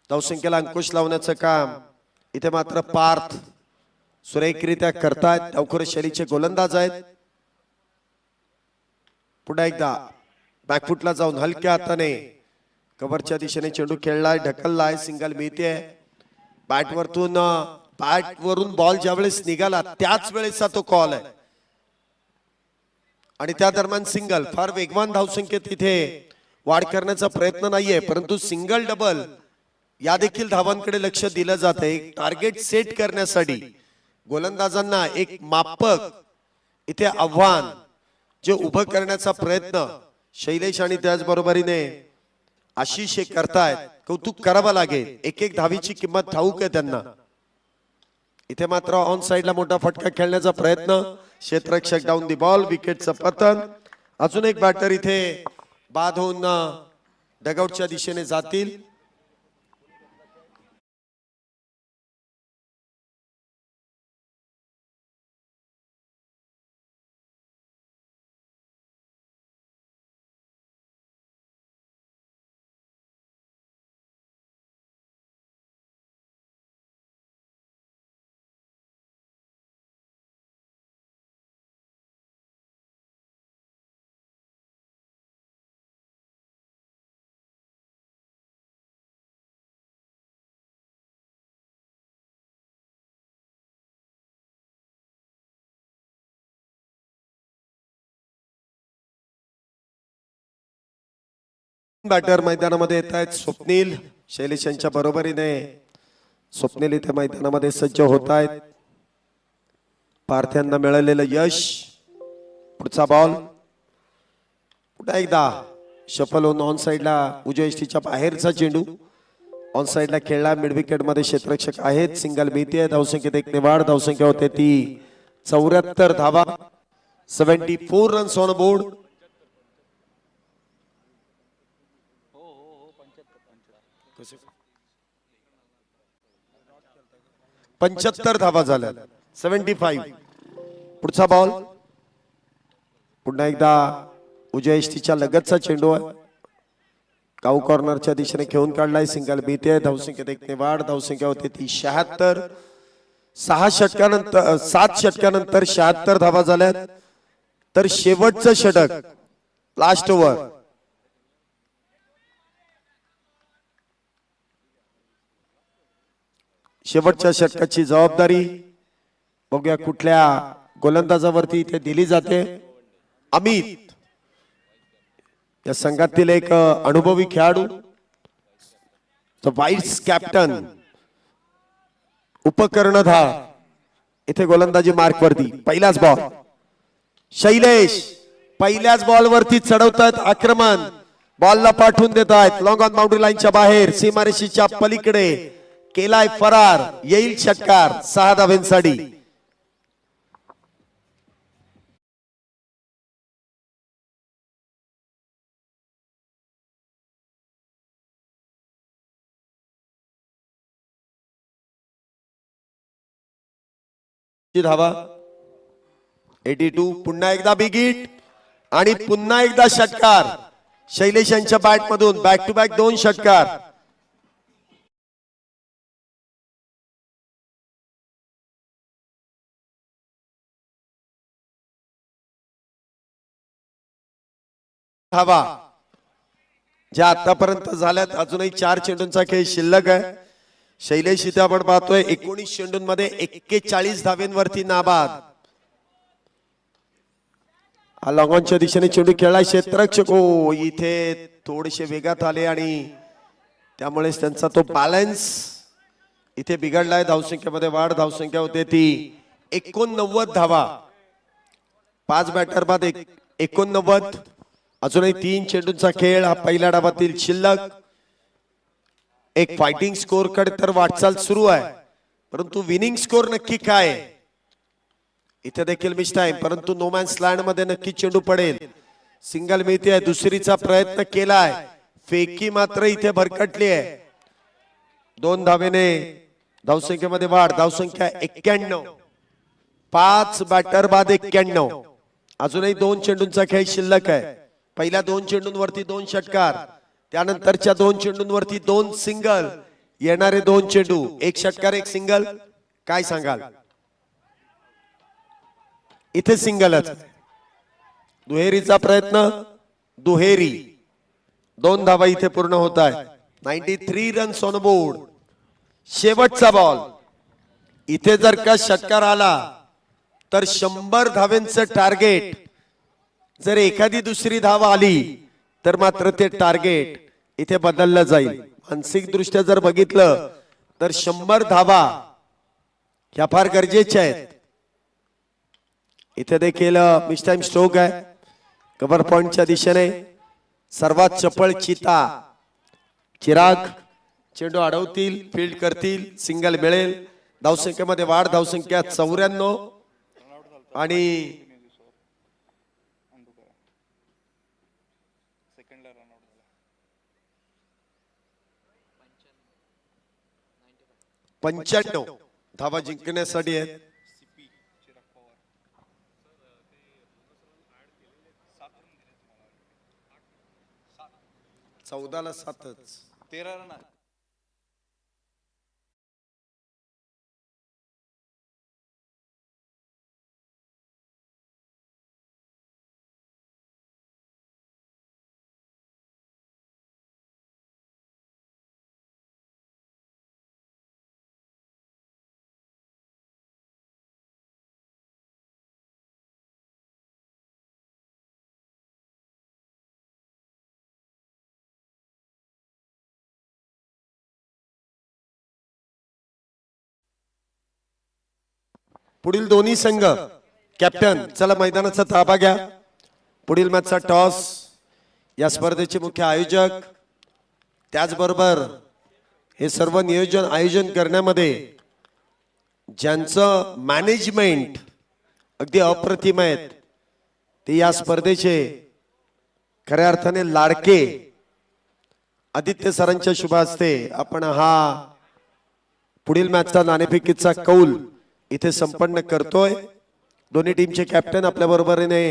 धावसंख्येला अंकुश लावण्याचं काम इथे मात्र पार्थ सुरेखरित्या करतायत. डावखोर शैलीचे गोलंदाज आहेत. पुन्हा एकदा बॅकफुटला जाऊन हलक्या हाताने कव्हरच्या दिशेने चेंडू खेळलाय, ढकललाय, सिंगल मिळते. बॅटवरून बॉल ज्यावेळेस निघाला त्याच वेळेचा तो कॉल आहे आणि त्या दरम्यान सिंगल. फार वेगवान धावसंख्येत इथे वाढ करण्याचा प्रयत्न नाहीये, परंतु सिंगल डबल या देखील धावांकडे लक्ष दिलं जातं. एक टार्गेट सेट करण्यासाठी गोलंदाजांना एक मापक इथे आव्हान जे उभं करण्याचा प्रयत्न शैलेश आणि त्याचबरोबरीने आशिष हे करतायत. कौतुक करावं लागेल. एक एक धावीची किंमत ठाऊक आहे त्यांना. इथे मात्र ऑन साइडला मोठा फटका खेळण्याचा प्रयत्न, क्षेत्ररक्षक डाऊन दी बॉल, विकेटचं पतन. अजून एक बॅटर इथे बाद होऊन डगआउटच्या दिशेने जातील. बॅटर मैदानामध्ये येत आहेत. स्वप्नील शैलेश यांच्या बरोबरीने स्वप्नील इथे मैदानामध्ये सज्ज होत आहेत. पार्थ्यांना मिळालेलं यश. पुढचा बॉल पुन्हा एकदा शफल होऊन ऑन साइडला उजव्या यष्टीच्या बाहेरचा चेंडू ऑन साइडला खेळला. मिड विकेट मध्ये क्षेत्ररक्षक आहेत. सिंगल मिळते. धावसंख्येत एक निवाड. धावसंख्या होते ती 74 धावा. 74 रन्स ऑन बोर्ड. 75 धावा झाल्या. 75. पुढचा बॉल पुन्हा एकदा उजव्या यष्टीच्या लगतचा चेंडू आहे. काऊ कॉर्नरच्या दिशेने खेळून काढलाय. सिंगल मिळते. धावसंख्येत एक निवाड. धावसंख्या होते ती 76. 7 षटकानंतर 76 धावा झाल्यात. तर शेवटचं षटक, लास्ट ओव्हर. शेवटच्या षटकाची जबाबदारी बघूया कुठल्या गोलंदाजावरती इथे दिली जाते. अमित या संघातील एक अनुभवी खेळाडू, व्हाईस कॅप्टन, उपकर्णधार इथे गोलंदाजी मार्क वरती. पहिलाच बॉल शैलेश पहिल्याच बॉल वरती चढवतात आक्रमण. बॉलला पाठवून देत आहेत लॉंग ऑन बाउंड्री लाईनच्या बाहेर, सीमारेषेच्या पलीकडे केलाय फरार. येईल षटकार 6 धावांसाठी. धावा 82. पुन्हा एकदा बिग हिट आणि पुन्हा एकदा षटकार. शैलेश यांच्या बॅट मधून बॅक टू बॅक 2 षटकार. धावा ज्या आतापर्यंत झाल्यात. अजूनही 4 चेंडूंचा खेळ शिल्लक आहे. शैलेश इथे आपण पाहतोय 19 चेंडूंमध्ये 41 धावेंवरती नाबाद. हा लॉंगॉनच्या दिशेने चेंडू खेळला. क्षेत्ररक्षक इथे थोडेसे वेगात आले आणि त्यामुळे त्यांचा तो बॅलन्स इथे बिघडलाय. धावसंख्येमध्ये वाढ. धावसंख्या होते ती 89 धावा, 5 बॅटर बाद 89. अजूनही 3 चेंडूंचा खेळ हा पहिल्या डावातील शिल्लक. एक फायटिंग स्कोर कडे तर वाटचाल सुरू आहे, परंतु विनिंग स्कोर नक्की काय आहे? इथे देखील मिस टाइम, परंतु नो मॅन्स लँड मध्ये नक्की चेंडू पडेल. सिंगल मिळते, दुसरीचा प्रयत्न केलाय, फेकी मात्र इथे भरकटली आहे. 2 धावेने धावसंख्येमध्ये वाढ. धावसंख्या 91. 5 बॅटर बाद 91. अजूनही 2 चेंडूंचा खेळ शिल्लक आहे. पहिल्या 2 चेंडूंवरती 2 षटकार, त्यानंतरच्या 2 चेंडूंवरती 2 सिंगल, येणारे 2 चेंडू 1 षटकार 1 सिंगल. काय सांगाल? इथे सिंगलच. दुहेरीचा प्रयत्न, दुहेरी. 2 धावा इथे पूर्ण होत आहे. 93 रन्स ऑन बोर्ड. शेवटचा बॉल. इथे जर का षटकार आला तर 100 धावेंचं टार्गेट. जर एखादी दुसरी धाव आली तर मात्र ते टार्गेट इथे बदललं जाईल. मानसिक दृष्ट्या जर बघितलं तर 100 धावा ह्या फार गरजेच्या आहेत. इथे देखील मिस टाइम स्ट्रोक आहे कव्हर पॉइंटच्या दिशेने. सर्वात चपळ चिता चिराग चेंडू अडवतील, फील्ड करतील, सिंगल मिळेल. धावसंख्येमध्ये वाढ. धावसंख्या 94 आणि पंच्याण्णव धावा जिंकण्यासाठी आहेत. 14ला 7च. 13 रन. पुढील दोन्ही संघ. कॅप्टन चला मैदानाचा ताबा घ्या. पुढील मॅचचा टॉस. या स्पर्धेचे मुख्य आयोजक, त्याचबरोबर हे सर्व नियोजन आयोजन करण्यामध्ये ज्यांचं मॅनेजमेंट अगदी अप्रतिम आहेत, ते या स्पर्धेचे खऱ्या अर्थाने लाडके आदित्य सरांच्या शुभ हस्ते आपण हा पुढील मॅचचा नाणेफेकीचा कौल इथे संपन्न करतोय. दोन्ही टीमचे कॅप्टन आपल्या बरोबरीने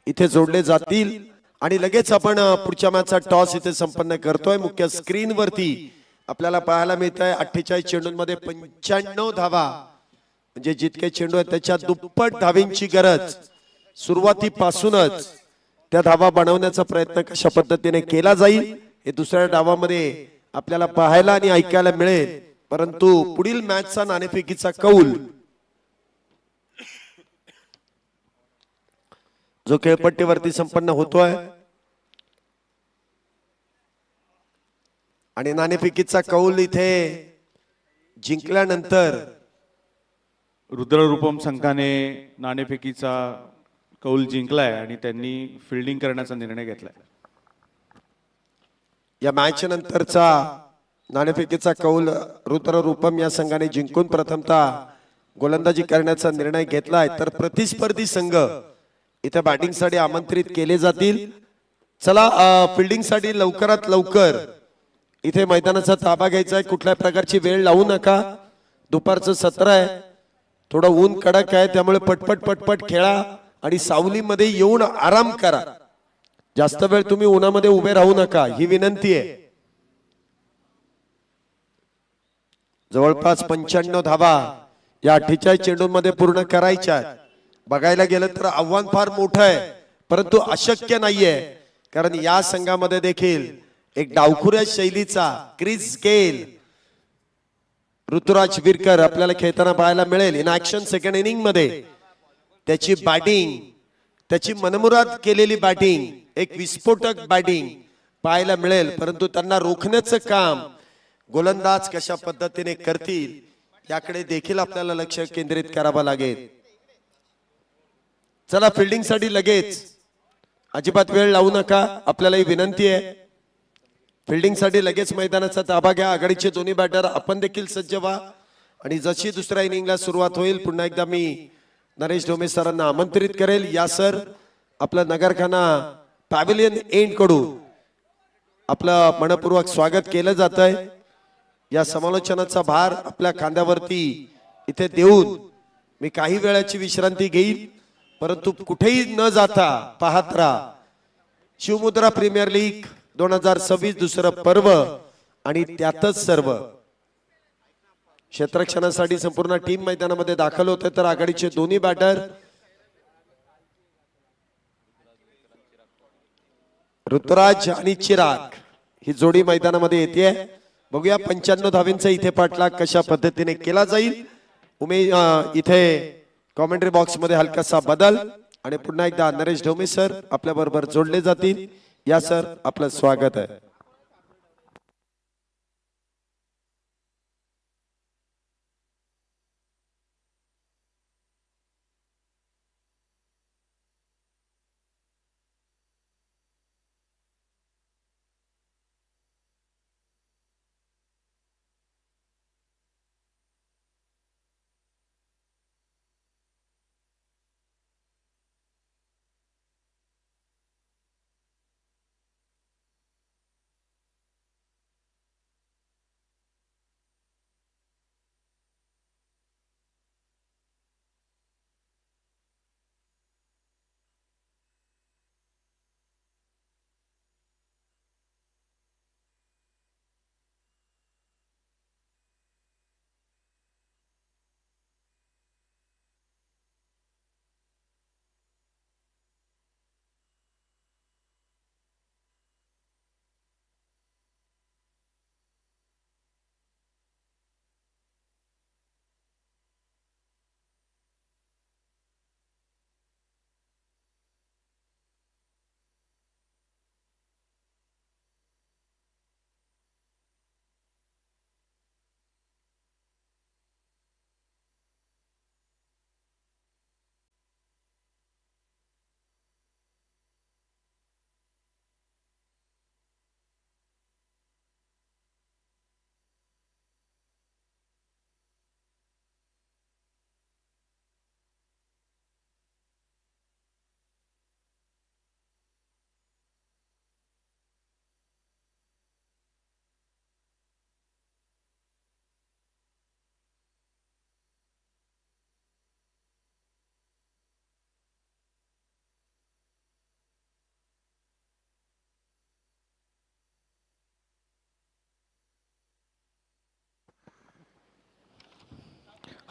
इथे जोडले जातील आणि लगेच आपण पुढच्या मॅचचा टॉस इथे संपन्न करतोय. मुख्य स्क्रीन वरती आपल्याला पाहायला मिळत आहे 48 चेंडूंमध्ये 95 धावा, म्हणजे जितके चेंडू आहेत त्याच्या दुप्पट धावींची गरज. सुरुवातीपासूनच त्या धावा बनवण्याचा प्रयत्न कशा पद्धतीने केला जाईल हे दुसऱ्या डावामध्ये आपल्याला पाहायला आणि ऐकायला मिळेल. परंतु पुढील मॅचचा नाणेफेकीचा कौल जो खेळपट्टीवरती संपन्न होतोय आणि नाणेफेकीचा कौल इथे जिंकल्यानंतर रुद्ररूपम संघाने नाणेफेकीचा कौल जिंकलाय आणि त्यांनी फिल्डिंग करण्याचा निर्णय घेतलाय. या मॅच नंतरचा नाणेफेकीचा कौल रुद्ररूपम या संघाने जिंकून प्रथमतः गोलंदाजी करण्याचा निर्णय घेतलाय, तर प्रतिस्पर्धी संघ इथे बॅटिंग साठी आमंत्रित केले जातील. चला फिल्डिंग साठी लवकरात लवकर इथे मैदानाचा ताबा घ्यायचा आहे. कुठल्या प्रकारची वेळ लावू नका. दुपारचं सत्र आहे, थोडं ऊन कडक आहे, त्यामुळे पटपट पटपट खेळा आणि सावलीमध्ये येऊन आराम करा. जास्त वेळ तुम्ही उन्हामध्ये उभे राहू नका, ही विनंती आहे. जवळपास 95 धावा या 48 चेंडूंमध्ये पूर्ण करायच्या आहेत. बघायला गेलं तर आव्हान फार मोठं आहे, परंतु अशक्य नाहीये, कारण या संघामध्ये देखील एक डावखुऱ्या शैलीचा क्रिस गेल ऋतुराज विरकर आपल्याला खेळताना पाहायला मिळेल. इन ऍक्शन सेकंड इनिंग मध्ये त्याची बॅटिंग, त्याची मनमुराद केलेली बॅटिंग, एक विस्फोटक बॅटिंग पाहायला मिळेल. परंतु त्यांना रोखण्याचं काम गोलंदाज कशा पद्धतीने करतील याकडे देखील आपल्याला लक्ष केंद्रित करावं लागेल. चला फिल्डिंग साठी लगेच, अजिबात वेळ लावू नका. आपल्याला ही विनंती आहे, फिल्डिंग साठी लगेच मैदानाचा ताबा घ्या. आघाडीचे दोन्ही बॅटर आपण देखील सज्ज व्हा. आणि जशी दुसऱ्या इनिंगला सुरुवात होईल, पुन्हा एकदा मी नरेश ढोमे सरांना आमंत्रित करेल. या सर, आपलं नगरखाना पॅव्हिलियन एंड कडून आपलं मनपूर्वक स्वागत केलं जात आहे. या समालोचनाचा भार आपल्या खांद्यावरती इथे देऊन मी काही वेळाची विश्रांती घेईल, परंतु कुठेही न जाता पाहत राहा शिवमुद्रा प्रीमियर लीग 2026 दुसरं पर्व आणि त्यातच सर्व. क्षेत्ररक्षणासाठी संपूर्ण टीम मैदानामध्ये दाखल होते, तर आघाडीचे दोन्ही बॅटर ऋतुराज आणि चिराग ही जोडी मैदानामध्ये येते. बघूया 95 धावींचा इथे पाठलाग कशा पद्धतीने केला जाईल. इथे कॉमेंट्री बॉक्स मध्ये हलकासा बदल आणि पुन्हा एकदा नरेश ढोमे सर आपल्या बरोबर जोडले जातील. या सर, आपलं स्वागत आहे.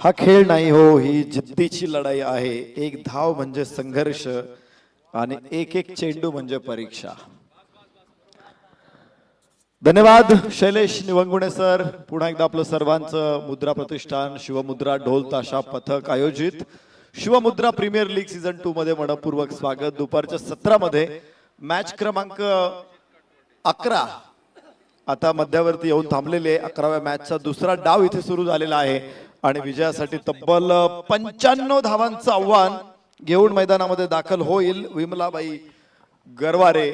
हा खेळ नाही हो, ही जिद्दीची लढाई आहे. एक धाव म्हणजे संघर्ष आणि एक एक चेंडू म्हणजे परीक्षा. धन्यवाद शैलेश निवंगुणे सर. पुन्हा एकदा आपलं सर्वांचं मुद्रा प्रतिष्ठान शिवमुद्रा ढोल ताशा पथक आयोजित शिवमुद्रा प्रीमियर लीग सीझन 2 मध्ये मनपूर्वक स्वागत. दुपारच्या सत्रामध्ये मॅच क्रमांक 11 आता मध्यावरती येऊन थांबलेले. 11व्या मॅचचा दुसरा डाव इथे सुरू झालेला आहे आणि विजयासाठी तब्बल 95 धावांचं आव्हान घेऊन मैदानामध्ये दाखल होईल विमलाबाई गरवारे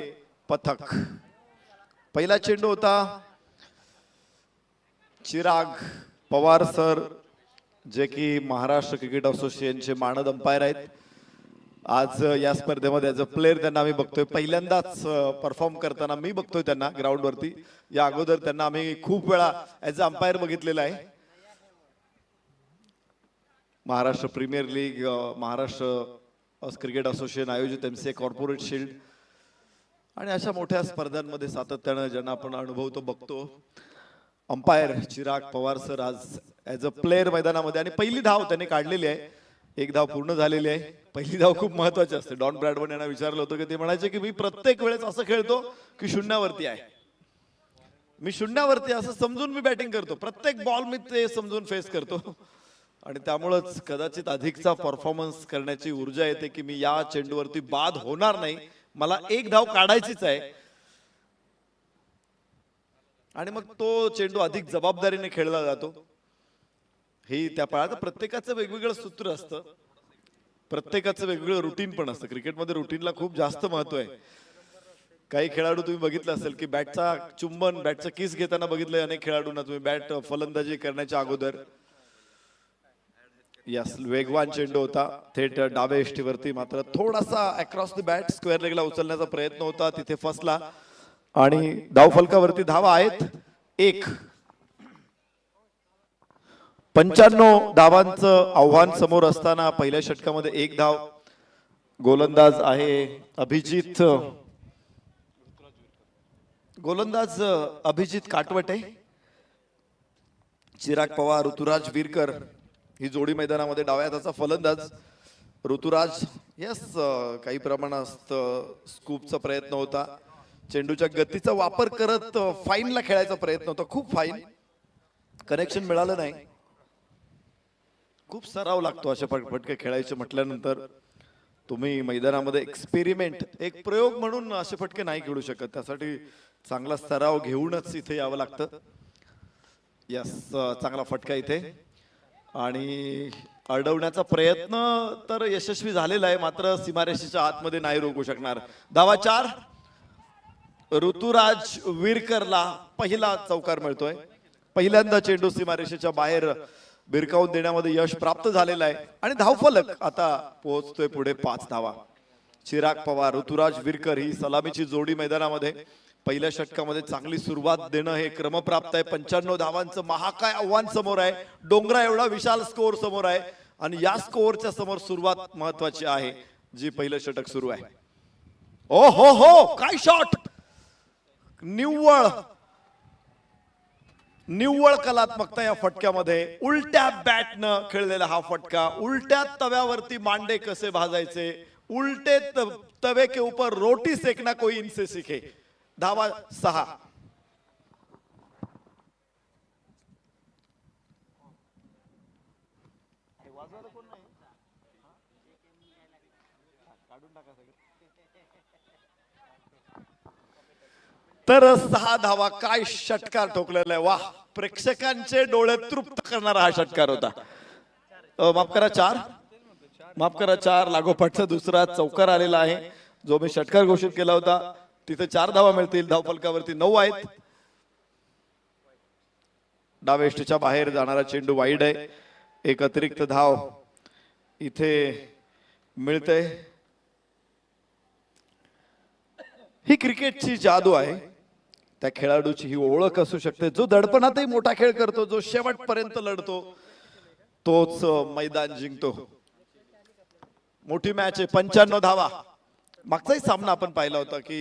पथक. पहिला चेंडू होता चिराग पवार सर, जे की महाराष्ट्र क्रिकेट असोसिएशनचे मानद अंपायर आहेत. आज या स्पर्धेमध्ये ॲज अ प्लेअर त्यांना आम्ही बघतोय, पहिल्यांदाच परफॉर्म करताना मी बघतोय त्यांना ग्राउंडवरती. या अगोदर त्यांना आम्ही खूप वेळा ॲज अ अंपायर बघितलेला आहे. Maharashtra premier league, Maharashtra cricket association आयोजित MCA कॉर्पोरेट शिल्ड आणि अशा मोठ्या स्पर्धांमध्ये सातत्यानं ज्यांना आपण अनुभवतो बघतो. अंपायर चिराग पवार सर आज ॲज अ प्लेअर मैदानामध्ये आणि पहिली धाव त्यांनी काढलेली आहे. एक धाव पूर्ण झालेली आहे. पहिली धाव खूप महत्वाची असते. डॉन ब्रॅडमन यांना विचारलं होतं की ते म्हणायचे की मी प्रत्येक वेळेस असं खेळतो की शून्यावरती आहे, मी शून्यावरती असं समजून मी बॅटिंग करतो. प्रत्येक बॉल मी ते समजून फेस करतो आणि त्यामुळेच कदाचित अधिकचा परफॉर्मन्स करण्याची ऊर्जा येते की मी या चेंडूवरती बाद होणार नाही, मला एक धाव काढायचीच आहे. आणि मग तो चेंडू अधिक जबाबदारीने खेळला जातो. ही त्या पाळात प्रत्येकाचं वेगवेगळं सूत्र असतं, प्रत्येकाचं वेगवेगळं रुटीन पण असतं. क्रिकेटमध्ये रुटीनला खूप जास्त महत्व आहे. काही खेळाडू तुम्ही बघितलं असेल की बॅटचा चुंबन, बॅटचा किस घेताना बघितलंय अनेक खेळाडूंना तुम्ही बॅट फलंदाजी करण्याच्या अगोदर. यस, वेगवान चेंडू होता थेट डाव्या यष्टीवरती, मात्र थोडासा अक्रॉस द बॅट स्क्वेअर लेगला उचलण्याचा प्रयत्न होता, तिथे फसला आणि धाव फलकावरती धावा आहेत 1. 95 धावांचं आव्हान समोर असताना पहिल्या षटकामध्ये 1 धाव. गोलंदाज आहे अभिजित, गोलंदाज अभिजित काटवटे. चिराग पवार, ऋतुराज विरकर ही जोडी मैदानामध्ये. डाव्या हाताचा फलंदाज ऋतुराज. यस, काही प्रमाणात स्कूपचा प्रयत्न होता, चेंडूच्या गतीचा वापर करत फाईनला खेळायचा प्रयत्न होता. खूप फाईन, कनेक्शन मिळालं नाही. खूप सराव लागतो अशा फटके खेळायचे म्हटल्यानंतर. तुम्ही मैदानामध्ये एक्सपेरिमेंट, एक प्रयोग म्हणून असे फटके नाही खेळू शकत, त्यासाठी चांगला सराव घेऊनच इथे यावं लागतं. यस, चांगला फटका इथे आणि अडवण्याचा प्रयत्न तर यशस्वी झालेला आहे, मात्र सीमारेषेच्या आतमध्ये नाही रोखू शकणार. धावा 4. ऋतुराज विरकरला पहिला चौकार मिळतोय. पहिल्यांदा चेंडू सीमारेषेच्या बाहेर भिरकावून देण्यामध्ये यश प्राप्त झालेलं आहे आणि धावफलक आता पोहोचतोय पुढे 5 धावा. चिराग पवार, ऋतुराज विरकर ही सलामीची जोडी मैदानामध्ये. पहिल्या षटकामध्ये चांगली सुरुवात देणं हे क्रमप्राप्त आहे. 95 धावांचं महाकाय आव्हान समोर आहे, डोंगरा एवढा विशाल स्कोअर समोर आहे आणि या स्कोअरच्या समोर सुरुवात महत्वाची आहे जी पहिलं षटक सुरू आहे. ओ हो हो, काय शॉट! निव्वळ निव्वळ कलात्मकता या फटक्यामध्ये. उलट्या बॅटनं खेळलेला हा फटका. उलट्या तव्यावरती मांडे कसे भाजायचे, उलटे तवे के ऊपर रोटी सेकना कोई इनसे सीखे. धावा 6. तर 6 धावा. काय षटकार ठोकलेला आहे, वाह! प्रेक्षकांचे डोळे तृप्त करणारा हा षटकार होता. माफ करा 4, माफ करा 4. लागोपाठचा दुसरा चौकार आलेला आहे जो मी षटकार घोषित केला होता. तिथे 4 धावा मिळतील. धावफलकावरती 9 आहेत. डाव्या यष्टीच्या बाहेर जाणारा चेंडू वाईड आहे. एक अतिरिक्त धाव इथे मिळते. ही क्रिकेटची जादू आहे, त्या खेळाडूची ही ओळख असू शकते. जो दडपणातही मोठा खेळ करतो, जो शेवटपर्यंत लढतो, तोच मैदान जिंकतो. मोठी मॅच आहे. 95 धावा. मागचाही सामना आपण पाहिला होता की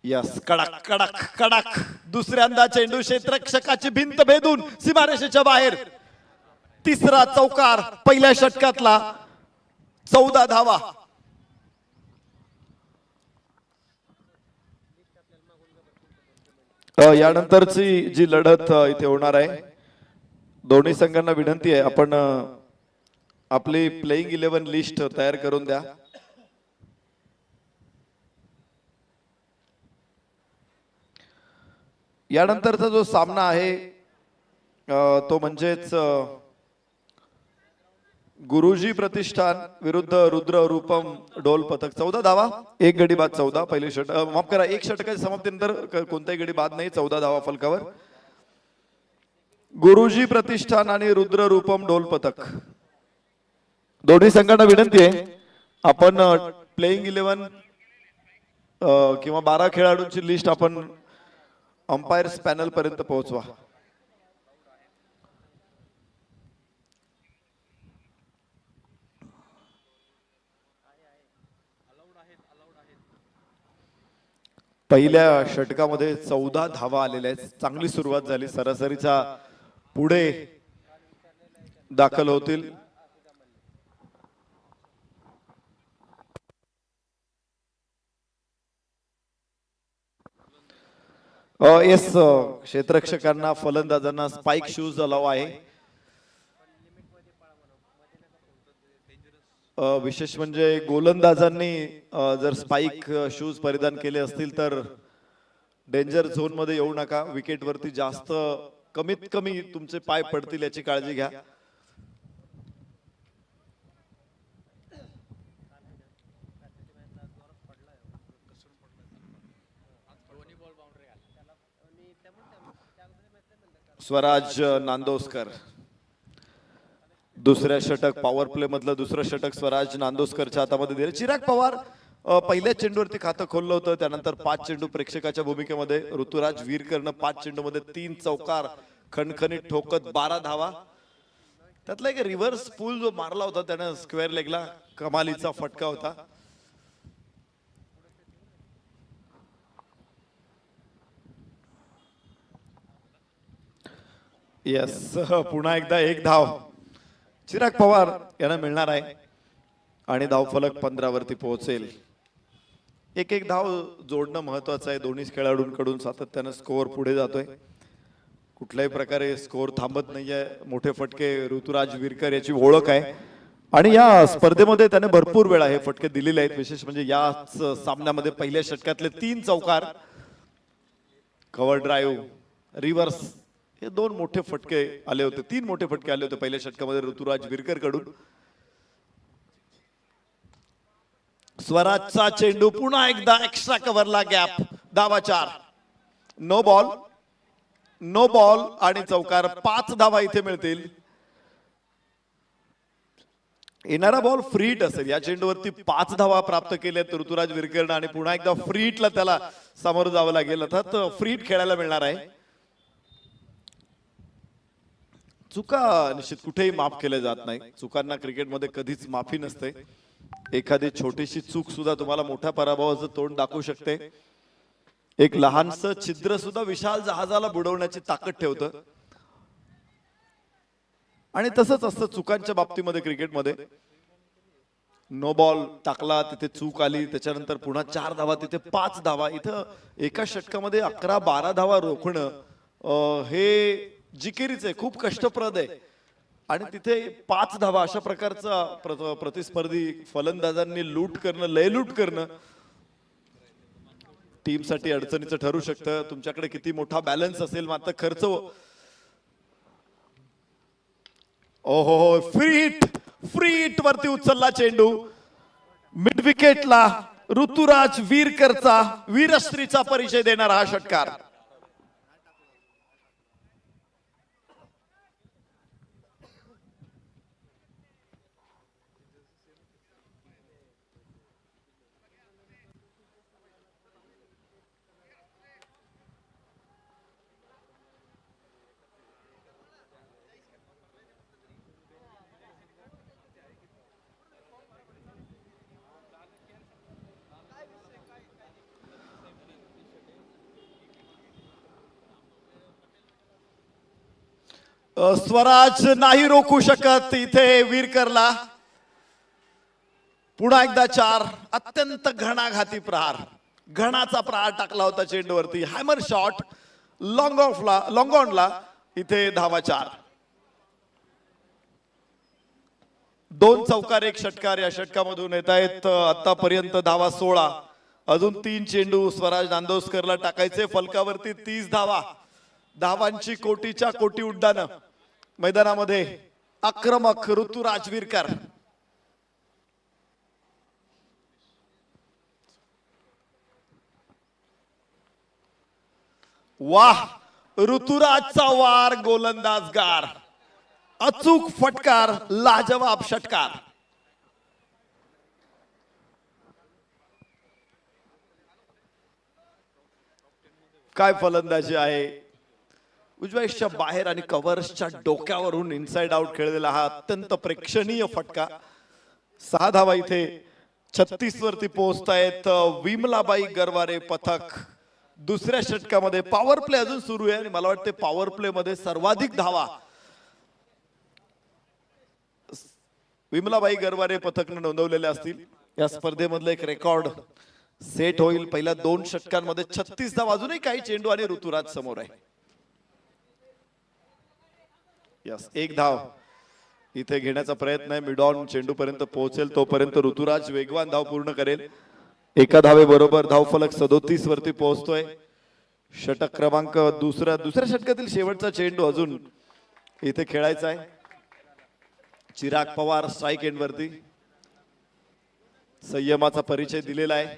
यस, कडक कडक कडक. दुसऱ्यांदा चेंडू क्षेत्ररक्षकाची भिंत भेदून सीमारेषेच्या बाहेर. तिसरा चौकार पहिल्या षटकातला. 14 धावा. यानंतरची जी लढत इथे होणार आहे, दोन्ही संघांना विनंती आहे आपण आपली प्लेइंग 11 लिस्ट तयार करून द्या. यानंतरचा जो सामना आहे तो म्हणजेच गुरुजी प्रतिष्ठान विरुद्ध रुद्र रूपम ढोल पथक. 14 धावा, 1 गडी बाद. 14 पहिली षटक, माफ करा, 1 षटकाच्या समाप्तीनंतर कोणताही गडी बाद नाही. 14 धावा फलकावर. गुरुजी प्रतिष्ठान आणि रुद्र रूपम ढोल पथक दोन्ही संघांना विनंती आहे आपण प्लेइंग 11 किंवा 12 खेळाडूंची लिस्ट आपण अंपायर्स पॅनल पर्यंत पोहोचवा. पहिल्या षटकामध्ये 14 धावा आलेल्या आहेत. चांगली सुरुवात झाली. सरासरीचा पुढे दाखल होतील. येस, क्षेत्ररक्षकांना फलंदाजांना स्पाइक शूज अलाव आहे. विशेष म्हणजे गोलंदाजांनी जर स्पाइक शूज परिधान केले असतील तर डेंजर झोन मध्ये येऊ नका. विकेट वरती जास्त कमीत कमी तुमचे पाय पडतील याची काळजी घ्या. स्वराज नांदोसकर दुसऱ्या षटक पॉवर प्ले मधलं दुसरं षटक स्वराज नांदोसकरच्या हातामध्ये दिलं. चिराग पवार पहिल्या चेंडूवरती खातं खोललं होतं, त्यानंतर 5 चेंडू प्रेक्षकाच्या भूमिकेमध्ये. ऋतुराज वीरकरनं 5 चेंडूमध्ये 3 चौकार खणखणीत ठोकत 12 धावा. त्यातला एक रिव्हर्स पूल जो मारला होता त्यानं स्क्वेअर लेगला, कमालीचा फटका होता. यस, पुन्हा एकदा एक धाव चिराग पवार यांना मिळणार आहे आणि धावफलक 15 वरती पोहोचेल. एक धाव जोडणं महत्वाचं आहे. दोन्ही खेळाडूंकडून सातत्यानं स्कोअर पुढे जातोय. कुठल्याही प्रकारे स्कोअर थांबत नाहीये. मोठे फटके ऋतुराज वीरकर याची ओळख आहे आणि या स्पर्धेमध्ये त्याने भरपूर वेळा हे फटके दिलेले आहेत. विशेष म्हणजे याच सामन्यामध्ये पहिल्या षटकातले 3 चौकार, कव्हर ड्राईव्ह, रिव्हर्स हे 2 मोठे फटके आले होते. 3 मोठे फटके आले होते पहिल्या षटकामध्ये ऋतुराज वीरकर कडून. स्वराजचा चेंडू पुन्हा एकदा एक्स्ट्रा कव्हरला गॅप, धावा 4. नो बॉल आणि चौकार. 5 धावा इथे मिळतील. येणारा बॉल फ्री हिट असेल. या चेंडूवरती 5 धावा प्राप्त केल्यात ऋतुराज वीरकरनं आणि पुन्हा एकदा फ्री हिटला त्याला सामोरं जावं लागेल. अर्थात फ्री हिट खेळायला मिळणार आहे. चुका निश्चित कुठेही माफ केल्या जात नाही. चुकांना क्रिकेटमध्ये कधीच माफी नसते. एखादी छोटीशी चूक सुद्धा तुम्हाला मोठ्या पराभवाचं तोंड दाखवू शकते. एक लहानसं छिद्र सुद्धा विशाल जहाजाला बुडवण्याची ताकद ठेवतं आणि तसंच असतं चुकांच्या बाबतीमध्ये क्रिकेटमध्ये. नो बॉल टाकला, तिथे चूक आली, त्याच्यानंतर पुन्हा 4 धावा, तिथे 5 धावा. इथं एका षटकामध्ये 11-12 धावा रोखणं हे जिकिरीच आहे, खूप कष्टप्रद आहे. आणि तिथे 5 धावा अशा प्रकारचा प्रतिस्पर्धी फलंदाजांनी लूट करणं, लयलूट करणं टीमसाठी अडचणीचं ठरू शकतं. तुमच्याकडे किती मोठा बॅलन्स असेल मात्र खर्च. ओहो, फ्री हिट वरती उचलला चेंडू. मिड विकेटला ऋतुराज वीरकरचा वीरश्रीचा परिचय देणारा हा षटकार. स्वराज नाही रोखू शकत इथे वीरकरला. पुन्हा एकदा 4. अत्यंत घणाघाती प्रहार, घणाचा प्रहार टाकला होता चेंडूवरती. हॅमर शॉट लॉंग ऑनला. इथे धावा 4. 2 चौकार 1 षटकार या षटकामधून येत आहेत. आतापर्यंत धावा 16. अजून 3 चेंडू स्वराज नांदोसकरला टाकायचे. फलकावरती 30 धावा. धावांची कोटीच्या कोटी उड्डाणं. मैदानामध्ये आक्रमक ऋतुराज वीरकर. वाह, ऋतुराजचा वार गोलंदाजगार. अचूक फटकार, लाजवाब षटकार. काय फलंदाजी आहे. उजव्याच्या बाहेर आणि कव्हर्सच्या डोक्यावरून इनसाइड आउट खेळलेला हा अत्यंत प्रेक्षणीय फटका. 6 धावा इथे 36 वरती पोहोचतायत विमलाबाई गरवारे पथक. दुसऱ्या षटकामध्ये पॉवर प्ले अजून सुरू आहे आणि मला वाटते पॉवर प्ले मध्ये सर्वाधिक धावा विमलाबाई गरवारे पथकने नोंदवलेल्या असतील. या स्पर्धेमधलं एक रेकॉर्ड सेट होईल. पहिल्या 2 षटकांमध्ये 36 धावा. अजूनही काही चेंडू आणि ऋतुराज समोर आहे. यस, 1 धाव इथे घेण्याचा प्रयत्न आहे. मिड ऑन चेंडू पर्यंत पोहोचेल तोपर्यंत ऋतुराज वेगवान धाव पूर्ण करेल. 1 धावे बरोबर धावफलक 37 वरती पोहोचतोय. षटक क्रमांक दुसऱ्या षटकातील शेवटचा चेंडू अजून इथे खेळायचा आहे. चिराग पवार स्ट्राईक एंड वरती. संयमाचा परिचय दिलेला आहे.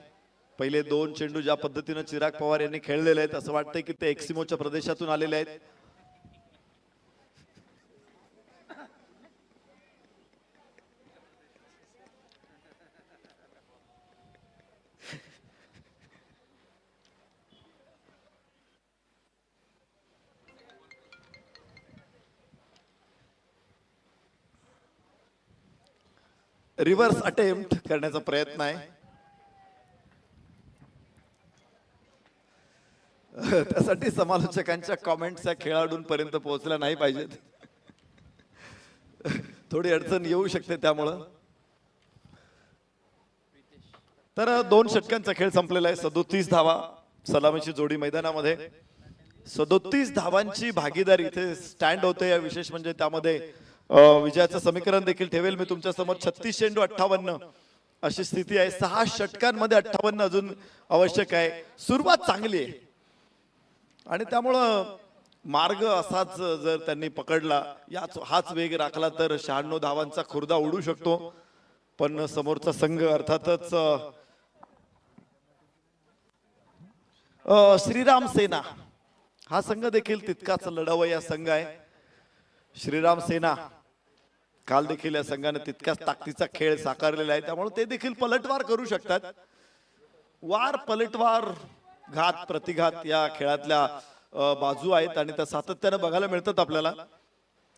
पहिले 2 चेंडू ज्या पद्धतीने चिराग पवार यांनी खेळलेले आहेत असं वाटतंय की ते एक्सिमोच्या प्रदेशातून आलेले आहेत. रिव्हर्स अटेम्प्ट करण्याचा प्रयत्न आहे. त्यासाठी समालोचकांच्या कॉमेंट्स या खेळाडूंपर्यंत पोहोचल्या नाही पाहिजेत. थोडी अडचण येऊ शकते त्यामुळं. तर 2 षटकांचा खेळ संपलेला आहे. 37 धावा सलामीची जोडी मैदानामध्ये. 37 धावांची भागीदारी इथे स्टँड होते. या विशेष म्हणजे त्यामध्ये विजयाचं समीकरण देखील ठेवेल मी तुमच्या समोर. 36 चेंडू 58 अशी स्थिती आहे. 6 षटकांमध्ये 58 अजून आवश्यक आहे. सुरुवात चांगली आहे आणि त्यामुळं मार्ग असाच जर त्यांनी पकडला, हाच वेग राखला तर 96 धावांचा खुर्दा उडू शकतो. पण समोरचा संघ अर्थातच श्रीराम सेना हा संघ देखील तितकाच लढवय्या संघ आहे. श्रीराम सेना काल देखील या संघाने तितक्याच ताकदीचा खेळ साकारलेला आहे. त्यामुळे ते देखील पलटवार करू शकतात. वार पलटवार घात प्रतिघात या खेळातल्या बाजू आहेत आणि त्या सातत्याने बघायला मिळतात आपल्याला.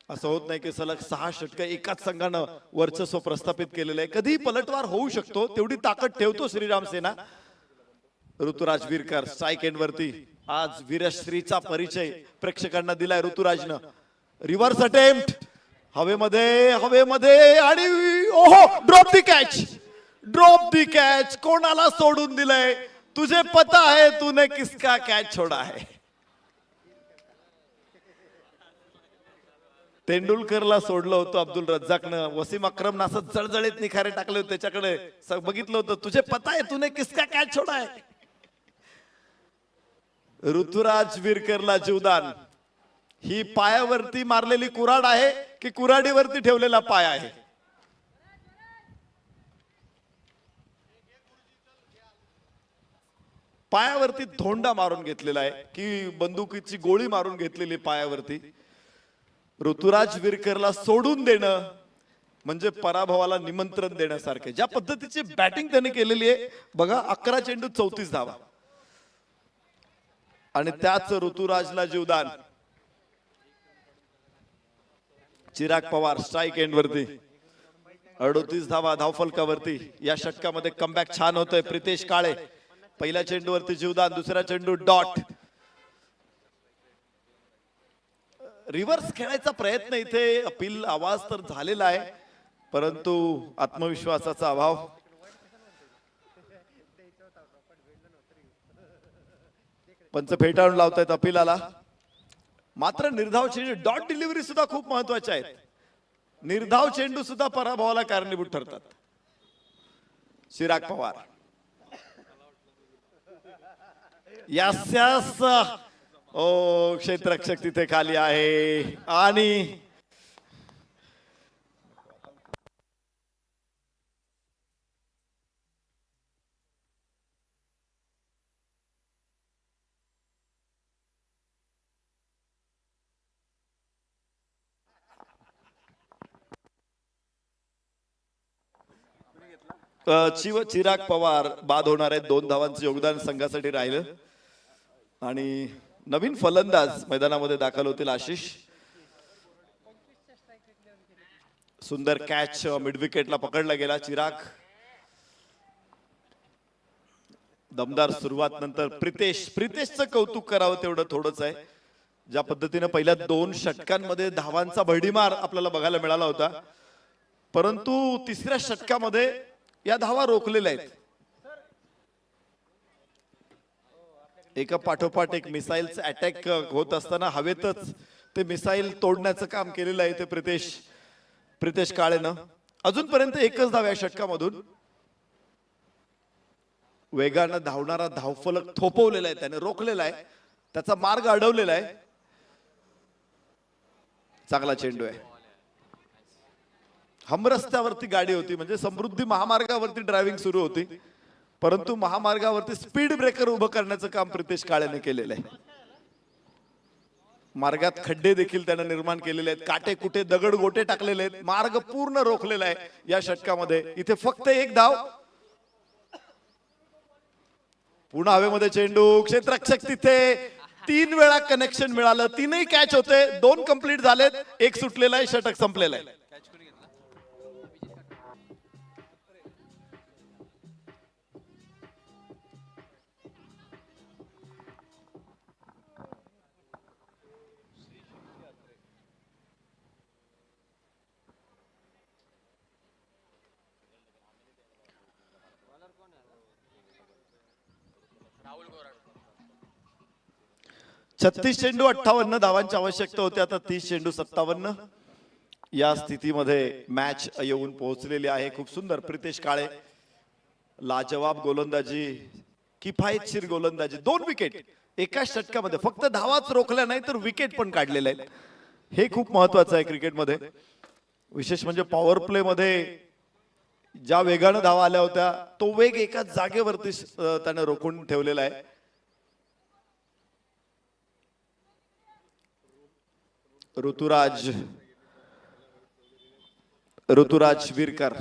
असं होत नाही की सलग 6 षटक एकाच संघानं वर्चस्व प्रस्थापित केलेलं आहे. कधी पलटवार होऊ शकतो तेवढी ताकद ठेवतो श्रीराम सेना. ऋतुराज विरकर स्ट्राईक एंड वरती. आज वीरश्रीचा परिचय प्रेक्षकांना दिलाय ऋतुराजनं. रिव्हर्स अटेम्प्ट हवेमध्ये आणि ओहो ड्रॉप दी कॅच. कोणाला सोडून दिलंय? तुझे पता है तूने किसका कॅच छोडा है. तेंडुलकरला सोडलं होतं अब्दुल रज्जाकनं. वसीम अक्रमनं असं जळजळीत निखारे टाकले होते त्याच्याकडे. बघितलं होतं तुझे पता है तूने किसका कॅच छोडा है. ऋतुराज विरकरला जीवदान. ही पायावरती मारलेली कुऱ्हाड आहे की कुऱ्हाडीवरती ठेवलेला पाय आहे? पायावरती धोंडा मारून घेतलेला आहे की बंदुकीची गोळी मारून घेतलेली पायावरती. ऋतुराज विरकरला सोडून देणं म्हणजे पराभवाला निमंत्रण देण्यासारखे. ज्या पद्धतीची बॅटिंग त्याने केलेली आहे बघा. 11 चेंडू 34 धावा आणि त्याच ऋतुराजला जीवदान. चिराग पवार स्ट्राईक एंड वरती. 38 धावा धावफलकावरती. या षटकामध्ये कमबॅक छान होतोय. प्रितेश काळे पहिल्या चेंडूवरती जीवदान. दुसरा चेंडू डॉट. रिव्हर्स खेळायचा प्रयत्न इथे अपील आवाज तर झालेला आहे परंतु आत्मविश्वासाचा अभाव. पंच फेटाळून लावतायत अपीलाला. मात्र निर्धाव चेंडू डॉट डिलिव्हरी सुद्धा खूप महत्वाच्या आहेत. निर्धाव चेंडू सुद्धा पराभवाला कारणीभूत ठरतात. चिराग पवार यास्यास ओ क्षेत्ररक्षक तिथे खाली आहे आणि चिराग पवार बाद होणार आहेत. 2 धावांचं योगदान संघासाठी राहिलं आणि नवीन फलंदाज मैदानामध्ये दाखल होतील आशिष. सुंदर कॅच मिड विकेटला पकडला गेला. चिराग दमदार सुरुवात नंतर प्रितेशचं कौतुक करावं तेवढं थोडंच आहे. ज्या पद्धतीने पहिल्या 2 षटकांमध्ये धावांचा भडीमार आपल्याला बघायला मिळाला होता परंतु तिसऱ्या षटकामध्ये या धावा रोखलेल्या आहेत. एका पाठोपाठ एक मिसाईलचं अटॅक होत असताना हवेतच ते मिसाईल तोडण्याचं काम केलेलं आहे ते प्रितेश काळेनं. अजूनपर्यंत एकच धाव या षटकामधून. वेगानं धावणारा धावफलक थोपवलेला आहे त्याने रोखलेला आहे त्याचा मार्ग अडवलेला आहे. चांगला चेंडू आहे. हमरस्त्यावरती गाडी होती, म्हणजे समृद्धी महामार्गावरती ड्रायव्हिंग सुरू होती, परंतु महामार्गावरती स्पीड ब्रेकर उभं करण्याचं काम प्रितेश काळेने केलेलं आहे. मार्गात खड्डे देखील त्याने निर्माण केलेले आहेत, काटे कुठे दगड गोटे टाकलेले आहेत, मार्ग पूर्ण रोखलेला आहे या षटकामध्ये. इथे फक्त एक धाव. पुन्हा हवेमध्ये चेंडू, क्षेत्ररक्षक तिथे, 3 वेळा कनेक्शन मिळालं, 3ही कॅच होते, 2 कंप्लीट झालेत, 1 सुटलेला आहे, षटक संपलेलं आहे. छत्तीस चेंडू 58 धावांची आवश्यकता होती. आता 30 चेंडू 57 या स्थितीमध्ये मॅच येऊन पोहोचलेली आहे. खूप सुंदर प्रितेश काळे, लाजवाब गोलंदाजी, किफायतशीर गोलंदाजी, 2 विकेट एकाच षटकामध्ये. फक्त धावाच रोखल्या नाही तर विकेट पण काढलेले आहेत. हे खूप महत्वाचं आहे क्रिकेटमध्ये. विशेष म्हणजे पॉवर प्ले मध्ये ज्या वेगाने धावा आल्या होत्या तो वेग एकाच जागेवरती त्याने रोखून ठेवलेला आहे. ऋतुराज विरकर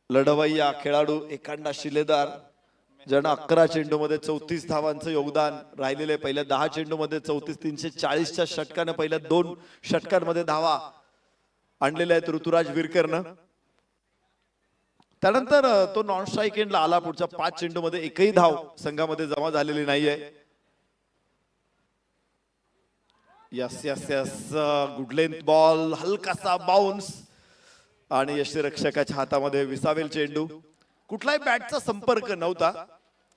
लढवय्या खेळाडू, एकांडा शिलेदार, ज्यानं 11 चेंडू मध्ये 34 धावांचं योगदान राहिलेले. पहिल्या 10 चेंडू मध्ये 34, 340च्या षटकाने पहिल्या 2 षटकांमध्ये धावा आणलेल्या आहेत ऋतुराज विरकरनं. त्यानंतर तो नॉन स्ट्राईक एंडला आला. पुढच्या 5 चेंडू मध्ये एकही धाव संघामध्ये जमा झालेली नाहीये. Yes yes yes, good length ball, हलकासा बाउन्स आणि यष्टीरक्षकाच्या हातामध्ये विसावेल चेंडू. कुठलाही बॅटचा संपर्क नव्हता.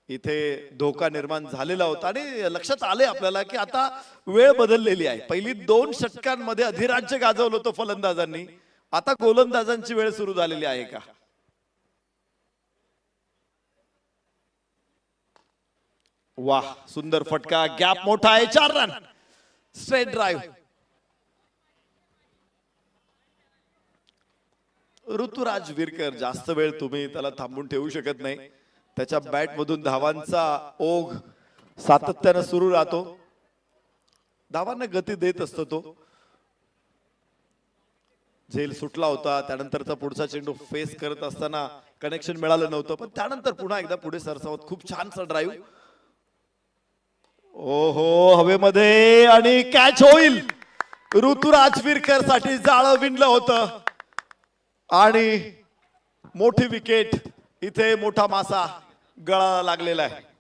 इथे धोका निर्माण झालेला होता आणि लक्षात आले आपल्याला की आता वेळ बदललेली आहे. पहिली 2 षटकांमध्ये अधिराज्य गाजवलं होतं फलंदाजांनी, आता गोलंदाजांची वेळ सुरू झालेली आहे का? वाह, सुंदर फटका, गॅप मोठा आहे, 4 run, straight drive. Ruturaj Virkar, जास्त वेळ तुम्ही त्याला थांबून ठेवू शकत नाही. त्याच्या बॅट मधून धावांचा ओघ सातत्यानं सुरू राहतो, धावांना गती देत असतो तो. झेल सुटला होता, त्यानंतरचा पुढचा चेंडू फेस करत असताना कनेक्शन मिळालं नव्हतं, पण त्यानंतर पुन्हा एकदा पुढे सरसावत खूप छानसा ड्राइव्ह. ओहो, हवेमध्ये आणि कॅच होईल. ऋतुराज विरकर साठी जाळं विणलं होतं आणि मोठी विकेट. इथे मोठा मासा गळाला लागलेला आहे.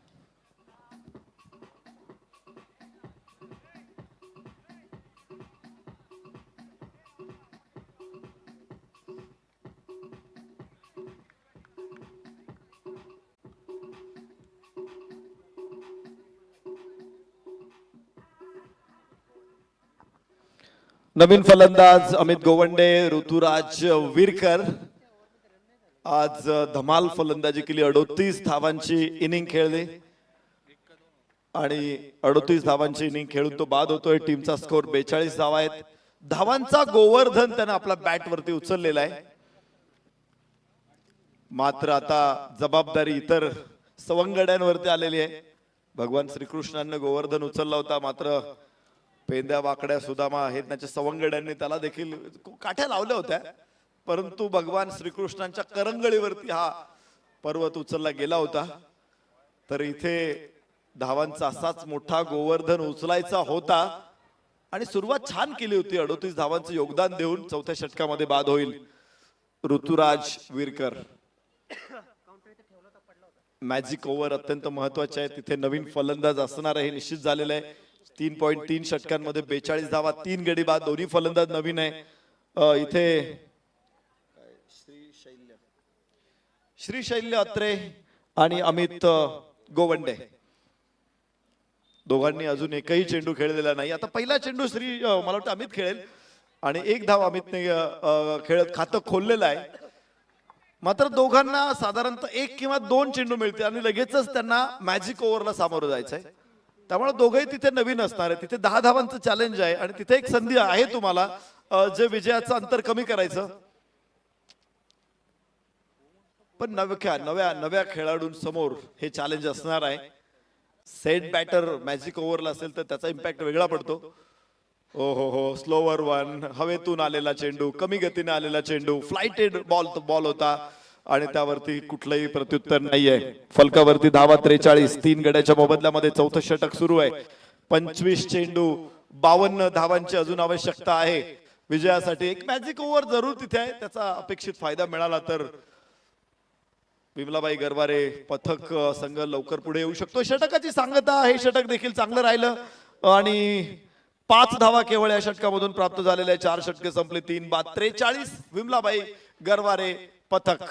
नवीन फलंदाज अमित गोवंडे, ऋतुराज विरकर आज धमाल फलंदाजी केली. 38 धावांची इनिंग खेळली आणि 38 धावांची इनिंग खेळून तो बाद होतोय. टीमचा स्कोर 42 धावा आहेत. धावांचा गोवर्धन त्याने आपला बॅट वरती उचललेला आहे. मात्र आता जबाबदारी इतर सवंगड्यांवरती आलेली आहे. भगवान श्रीकृष्णांनी गोवर्धन उचलला होता, मात्र पेंद्या वाकड्या सुदामा हे त्यांच्या सवंगड्यांनी त्याला देखील काठ्या लावल्या होत्या, परंतु भगवान श्रीकृष्णांच्या करंगळीवरती हा पर्वत उचलला गेला होता. तर इथे धावांचा असाच मोठा गोवर्धन उचलायचा होता आणि सुरुवात छान केली होती. 38 धावांचं योगदान देऊन 4थ्या षटकामध्ये बाद होईल ऋतुराज विरकर. मॅजिक ओव्हर अत्यंत महत्वाचे आहे. तिथे नवीन फलंदाज असणार आहे हे निश्चित झालेलं आहे. 3.3 षटकांमध्ये 42 धावा, 3 गडी बाद, दोन्ही फलंदाज नवीन आहे. इथे श्रीशैल्य अत्रे आणि अमित गोवंडे दोघांनी अजून एकही चेंडू खेळलेला नाही. आता पहिला चेंडू मला वाटतं अमित खेळेल आणि 1 धाव अमितने खेळत खातं खोललेलं आहे. मात्र दोघांना साधारणतः 1 किंवा 2 चेंडू मिळते आणि लगेचच त्यांना मॅजिक ओव्हरला सामोरं जायचंय. त्यामुळे दोघेही तिथे नवीन असणार आहे. तिथे 10 धावांचं चॅलेंज आहे आणि तिथे एक संधी आहे तुम्हाला जे विजयाचं अंतर कमी करायचं. पण नव्या खेळाडूंसमोर हे चॅलेंज असणार आहे. सेट बॅटर मॅजिक ओव्हरला असेल तर त्याचा इम्पॅक्ट वेगळा पडतो. हो स्लोवर वन, हवेतून आलेला चेंडू, कमी गतीने आलेला चेंडू, फ्लाइटेड बॉल होता आणि त्यावरती कुठलंही प्रत्युत्तर नाहीये. फलकावरती धावा 43, 3 गड्याच्या मोबदल्यामध्ये चौथं षटक सुरू आहे. 25 चेंडू, 52 धावांची अजून आवश्यकता आहे विजयासाठी. एक मॅजिक ओव्हर जरूर तिथे आहे. त्याचा अपेक्षित फायदा मिळाला तर विमलाबाई गरवारे पथक संघ लवकर पुढे येऊ शकतो. षटकाची सांगता, हे षटक देखील चांगलं राहिलं आणि 5 धावा केवळ या षटकामधून प्राप्त झालेल्या. 4 षटके संपले, 3 बाद 43. विमलाबाई गरवारे पथक.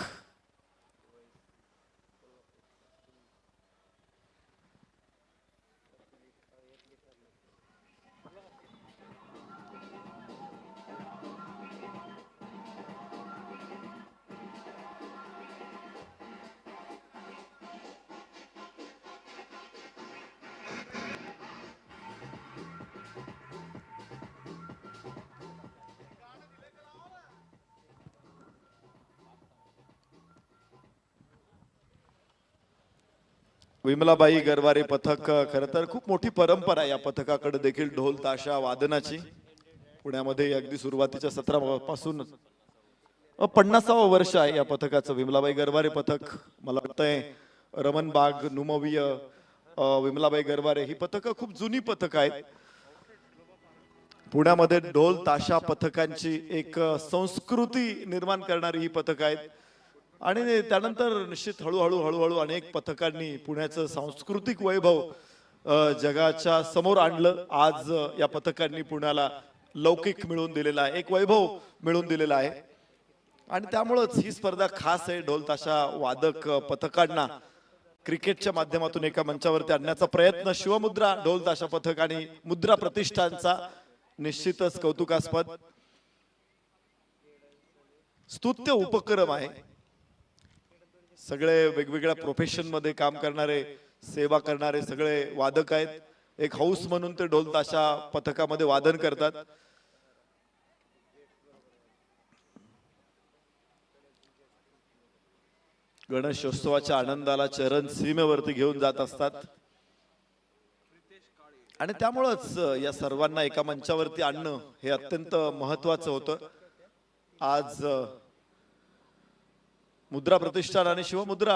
विमलाबाई गरवारे पथक खरं तर खूप मोठी परंपरा आहे या पथकाकडे देखील ढोल ताशा वादनाची. पुण्यामध्ये अगदी सुरुवातीच्या सत्रापासून 50वं वर्ष आहे या पथकाचं. विमलाबाई गरवारे पथक, मला वाटतंय रमन बाग, नुमवीय, विमलाबाई गरवारे ही पथकं खूप जुनी पथक आहेत. पुण्यामध्ये ढोल ताशा पथकांची एक संस्कृती निर्माण करणारी ही पथक आहेत आणि त्यानंतर निश्चित हळूहळू अनेक पथकांनी पुण्याचं सांस्कृतिक वैभव जगाच्या समोर आणलं. आज या पथकांनी पुण्याला लौकिक मिळवून दिलेला आहे, एक वैभव मिळवून दिलेला आहे आणि त्यामुळेच ही स्पर्धा खास आहे. ढोल ताशा वादक पथकांना क्रिकेटच्या माध्यमातून एका मंचावरती आणण्याचा प्रयत्न शिवमुद्रा ढोल ताशा पथक आणि मुद्रा प्रतिष्ठानचा निश्चितच कौतुकास्पद स्तुत्य उपक्रम आहे. सगळे वेगवेगळ्या प्रोफेशन मध्ये काम करणारे, सेवा करणारे सगळे वादक आहेत. एक हाऊस म्हणून ते ढोल ताशा पथकामध्ये वादन करतात. गणेशोत्सवाच्या आनंदाला चरण सीमेवरती घेऊन जात असतात आणि त्यामुळेच या सर्वांना एका मंचावरती आणणं हे अत्यंत महत्वाचं होतं. आज मुद्रा प्रतिष्ठान आणि शिवमुद्रा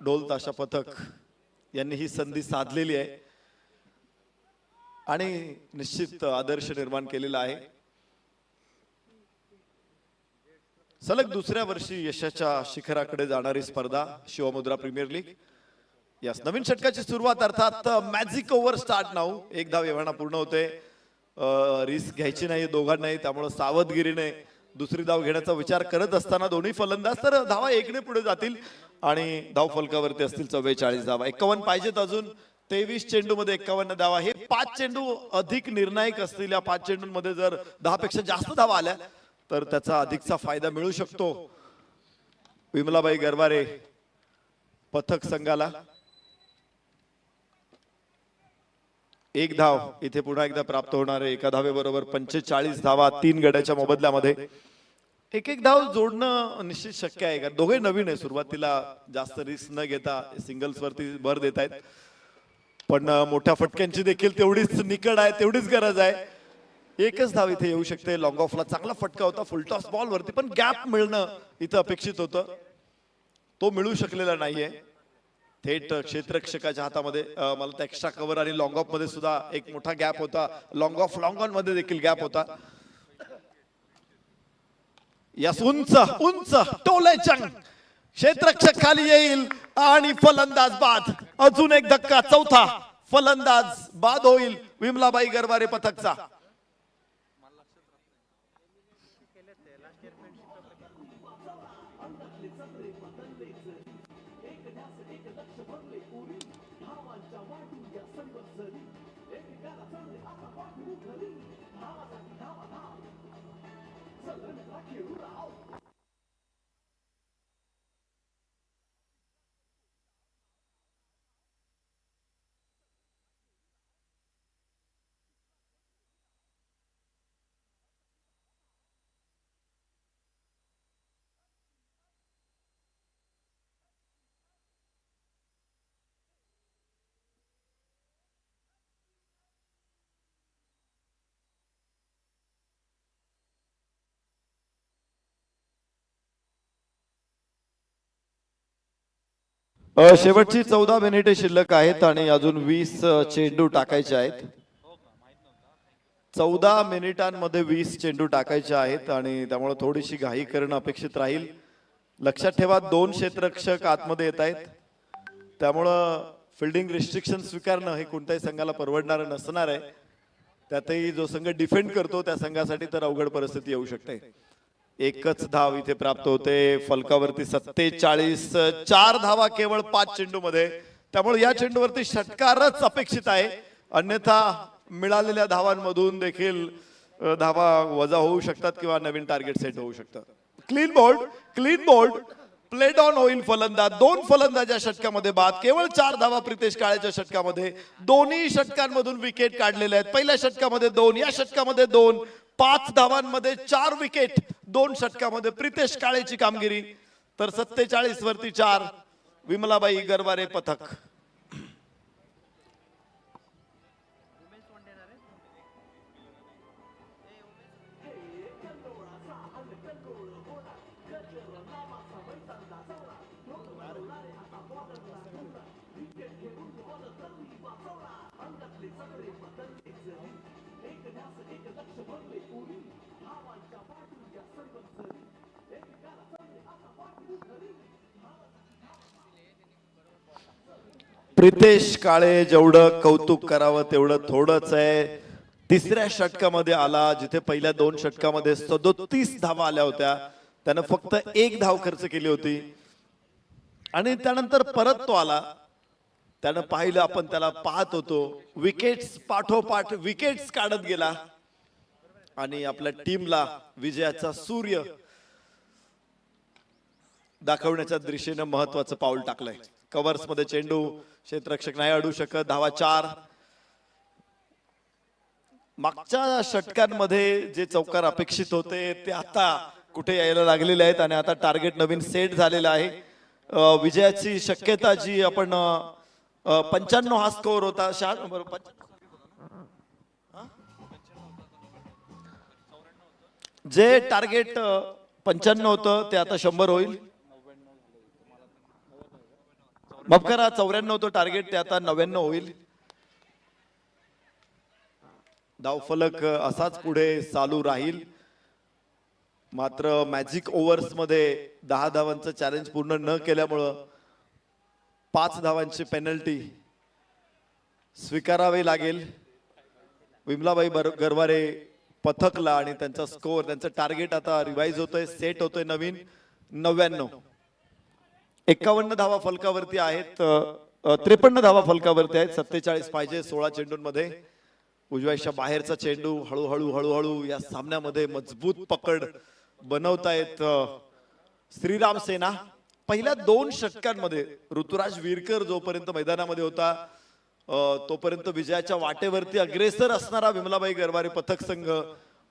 ढोल ताशा पथक यांनी ही संधी साधलेली आहे आणि निश्चित आदर्श निर्माण केलेला आहे. सलग दुसऱ्या वर्षी यशाच्या शिखराकडे जाणारी स्पर्धा शिवमुद्रा प्रीमियर लीग. यास नवीन षटकाची सुरुवात अर्थात मॅजिक ओव्हर स्टार्ट नाऊ. 1 धाव एव्हाना पूर्ण होते. रिस्क घ्यायची नाही दोघांनाही, त्यामुळे सावधगिरीने दुसरी धाव घेण्याचा विचार करत असताना दोन्ही फलंदाज तर धावा 1ने पुढे जातील आणि धाव फलकावरती असतील 44 धावा. 51 पाहिजेत अजून. 23 चेंडू मध्ये 51 धावा. हे 5 चेंडू अधिक निर्णायक असतील. या 5 चेंडूंमध्ये जर 10 पेक्षा जास्त धावा आल्या तर त्याचा अधिकचा फायदा मिळू शकतो विमलाबाई गरवारे पथक संघाला. 1 धाव इथे पुन्हा एकदा प्राप्त होणार आहे. एका धावेबरोबर 45 धावा 3 गड्याच्या मोबदल्यामध्ये. एक धाव जोडणं निश्चित शक्य आहे, कारण दोघे नवीन आहे. सुरुवातीला जास्त रिस्क न घेता सिंगल्स वरती भर देत आहेत, पण मोठ्या फटक्यांची देखील तेवढीच निकड आहे, तेवढीच गरज आहे. एकच धाव इथे येऊ शकते. लॉंग ऑफला चांगला फटका होता फुलटॉस बॉल वरती, पण गॅप मिळणं इथं अपेक्षित होतं, तो मिळू शकलेला नाहीये. थेट क्षेत्ररक्षकाच्या हातामध्ये मला तर एक्स्ट्रा कव्हर आणि लॉंग ऑफ मध्ये सुद्धा एक मोठा गॅप होता. लॉंग ऑफ लॉंग ऑन मध्ये देखील गॅप होता. यास उंच उंच टोलेचंग क्षेत्ररक्षक खाली येईल आणि फलंदाज बाद. अजून एक धक्का, चौथा फलंदाज बाद होईल विमलाबाई गरवारे पथकचा. शेवटची 14 मिनिटे शिल्लक आहेत आणि अजून 20 चेंडू टाकायचे आहेत. 14 मिनिटांमध्ये 20 चेंडू टाकायचे आहेत आणि त्यामुळे थोडीशी घाई करणं अपेक्षित राहील. लक्षात ठेवा 2 क्षेत्ररक्षक आतमध्ये येत आहेत, त्यामुळं फिल्डिंग रिस्ट्रिक्शन स्वीकारणं हे कोणत्याही संघाला परवडणारं नसणार आहे. त्यातही जो संघ डिफेंड करतो त्या संघासाठी तर अवघड परिस्थिती येऊ शकते. एकच धाव इथे प्राप्त होते फलकावरती 47. 4 धावा केवळ 5 चेंडू मध्ये, त्यामुळे या चेंडूवरती षटकारच अपेक्षित आहे. अन्यथा मिळालेल्या धावांमधून देखील धावा वजा होऊ शकतात किंवा नवीन टार्गेट सेट होऊ शकतं. क्लीन बोल्ड प्लेड ऑन होईल फलंदाज. 2 फलंदाज या षटकामध्ये बाद. केवळ 4 धावा प्रितेश काळेच्या षटकामध्ये. दोन्ही षटकांमधून विकेट काढलेल्या आहेत. पहिल्या षटकामध्ये 2, या षटकामध्ये 2. 5 धावांमध्ये 4 विकेट 2 षटकामध्ये प्रितेश काळेची कामगिरी. तर 47 वरती 4 विमलाबाई गरवारे पथक. प्रितेश काळे जेवढं कौतुक करावं तेवढं थोडंच आहे. तिसऱ्या षटकामध्ये आला जिथे पहिल्या 2 षटकामध्ये 37 धावा आल्या होत्या, त्यानं फक्त 1 धाव खर्च केली होती आणि त्यानंतर परत तो आला. त्यानं पाहिलं, आपण त्याला पाहत होतो, विकेट्स पाठोपाठ विकेट्स काढत गेला आणि आपल्या टीमला विजयाचा सूर्य दाखवण्याच्या दिशेनं महत्वाचं पाऊल टाकलंय. कव्हर्स मध्ये चेंडू, क्षेत्ररक्षक नाही अडू शकत. धावा 4. मागच्या षटकांमध्ये जे चौकार अपेक्षित होते ते आता कुठे यायला लागलेले आहेत आणि आता टार्गेट नवीन सेट झालेला आहे. विजयाची शक्यता जी आपण 95 हा स्कोर होता, जे टार्गेट 95 होतं ते आता 100 होईल. माफ करा, 94 होतं टार्गेट, ते आता 99 होईल. धावफलक असाच पुढे चालू राहील. मात्र मॅजिक ओव्हर्स मध्ये 10 धावांचं चॅलेंज पूर्ण न केल्यामुळं 5 धावांची पेनल्टी स्वीकारावी लागेल विमलाबाई गरवारे पथकला आणि त्यांचा स्कोर, त्यांचं टार्गेट आता रिवाइज होतोय, सेट होतोय नवीन 99. 51 धावा फलकावरती आहेत, 53 धावा फलकावरती आहेत. 47 पाहिजे 16 चेंडूंमध्ये. उजव्याच्या बाहेरचा चेंडू हळूहळू या सामन्यामध्ये मजबूत पकड बनवतायत श्रीराम सेना. पहिल्या 2 षटकांमध्ये ऋतुराज विरकर जोपर्यंत मैदानामध्ये होता तोपर्यंत विजयाच्या वाटेवरती अग्रेसर असणारा विमलाबाई गरवारे पथक संघ,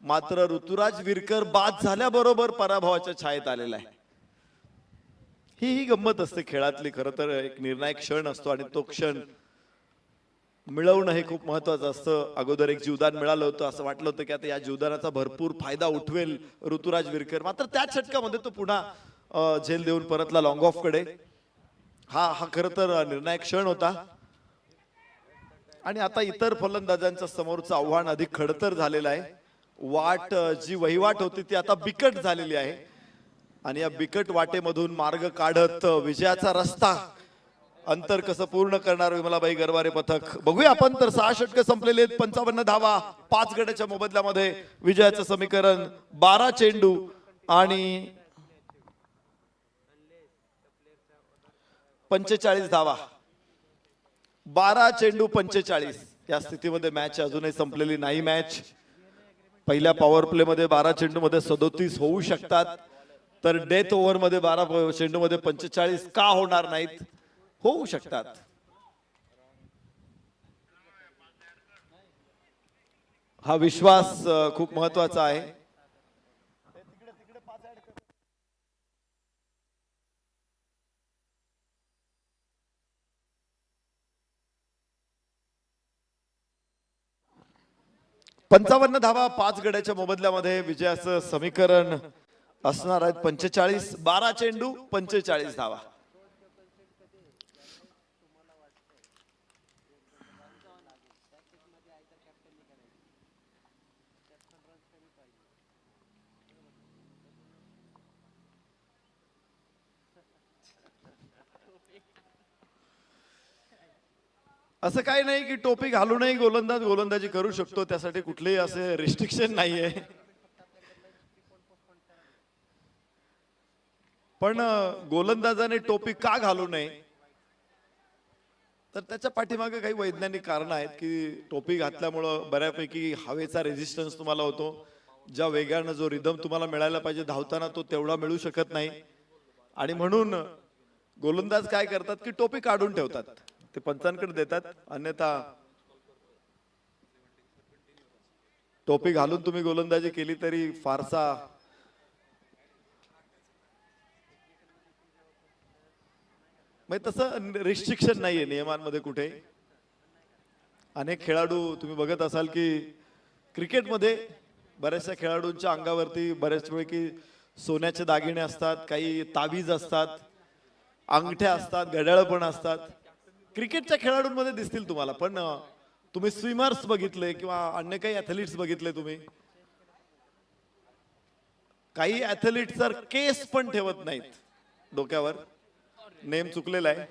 मात्र ऋतुराज विरकर बाद झाल्याबरोबर पराभवाच्या छायेत आलेला आहे. ही गंमत असते खेळातली. खरं तर एक निर्णायक क्षण असतो आणि तो क्षण मिळवणं हे खूप महत्वाचं असतं. अगोदर एक जीवदान मिळालं होतं, असं वाटलं होतं की आता या जीवदानाचा भरपूर फायदा उठवेल ऋतुराज विरकर, मात्र त्याच षटकामध्ये तो पुन्हा झेल देऊन परतला लॉंग ऑफ कडे. हा खरं तर निर्णायक क्षण होता आणि आता इतर फलंदाजांच्या समोरचं आव्हान अधिक खडतर झालेलं आहे. वाट जी वहिवाट होती ती आता बिकट झालेली आहे आणि या बिकट वाटेमधून मार्ग काढत विजयाचा रस्ता, अंतर कसं पूर्ण करणार विमलाबाई गरवारे पथक बघूया आपण. तर 6 षटकं संपलेले आहेत, 55 धावा 5 गड्याच्या मोबदल्यामध्ये. विजयाचं समीकरण 12 चेंडू आणि 45 धावा. 12 चेंडू 45 या स्थितीमध्ये मॅच अजूनही संपलेली नाही. मॅच पहिल्या पॉवर प्ले मध्ये 12 चेंडू मध्ये 37 होऊ शकतात, तर डेथ ओव्हर मध्ये 12 चेंडू मध्ये 45 का होणार नाहीत? होऊ शकतात. हा विश्वास खूप महत्वाचा आहे. पंचावन्न धावा 5 गड्याच्या मोबदल्यामध्ये विजयाचं समीकरण असणार आहेत 45. 12 चेंडू 45 धावा. असं काही नाही की टोपी घालूनही गोलंदाज गोलंदाजी करू शकतो, त्यासाठी कुठलेही असे रिस्ट्रिक्शन नाहीये. पण गोलंदाजाने टोपी का घालू नये, तर त्याच्या पाठीमागे काही वैज्ञानिक कारण आहेत की टोपी घातल्यामुळं बऱ्यापैकी हवेचा रेझिस्टन्स तुम्हाला होतो. ज्या वेगानं जो रिदम तुम्हाला मिळायला पाहिजे धावताना तो तेवढा मिळू शकत नाही, आणि म्हणून गोलंदाज काय करतात की टोपी काढून ठेवतात, ते पंचांकडे देतात. अन्यथा टोपी घालून तुम्ही गोलंदाजी केली तरी फारसा म्हणजे तसं रिस्ट्रिक्शन नाहीये नियमांमध्ये कुठे. अनेक खेळाडू तुम्ही बघत असाल की क्रिकेटमध्ये बऱ्याचशा खेळाडूंच्या अंगावरती बऱ्याच वेळ की सोन्याचे दागिने असतात, काही तावीज असतात, अंगठ्या असतात, घड्याळ पण असतात. क्रिकेटच्या खेळाडूंमध्ये दिसतील तुम्हाला. पण तुम्ही स्विमर्स बघितले किंवा अन्य काही ऍथलीट्स बघितले तुम्ही, काही ऍथलीट तर केस पण ठेवत नाहीत डोक्यावर. नेम चुकलेला आहे.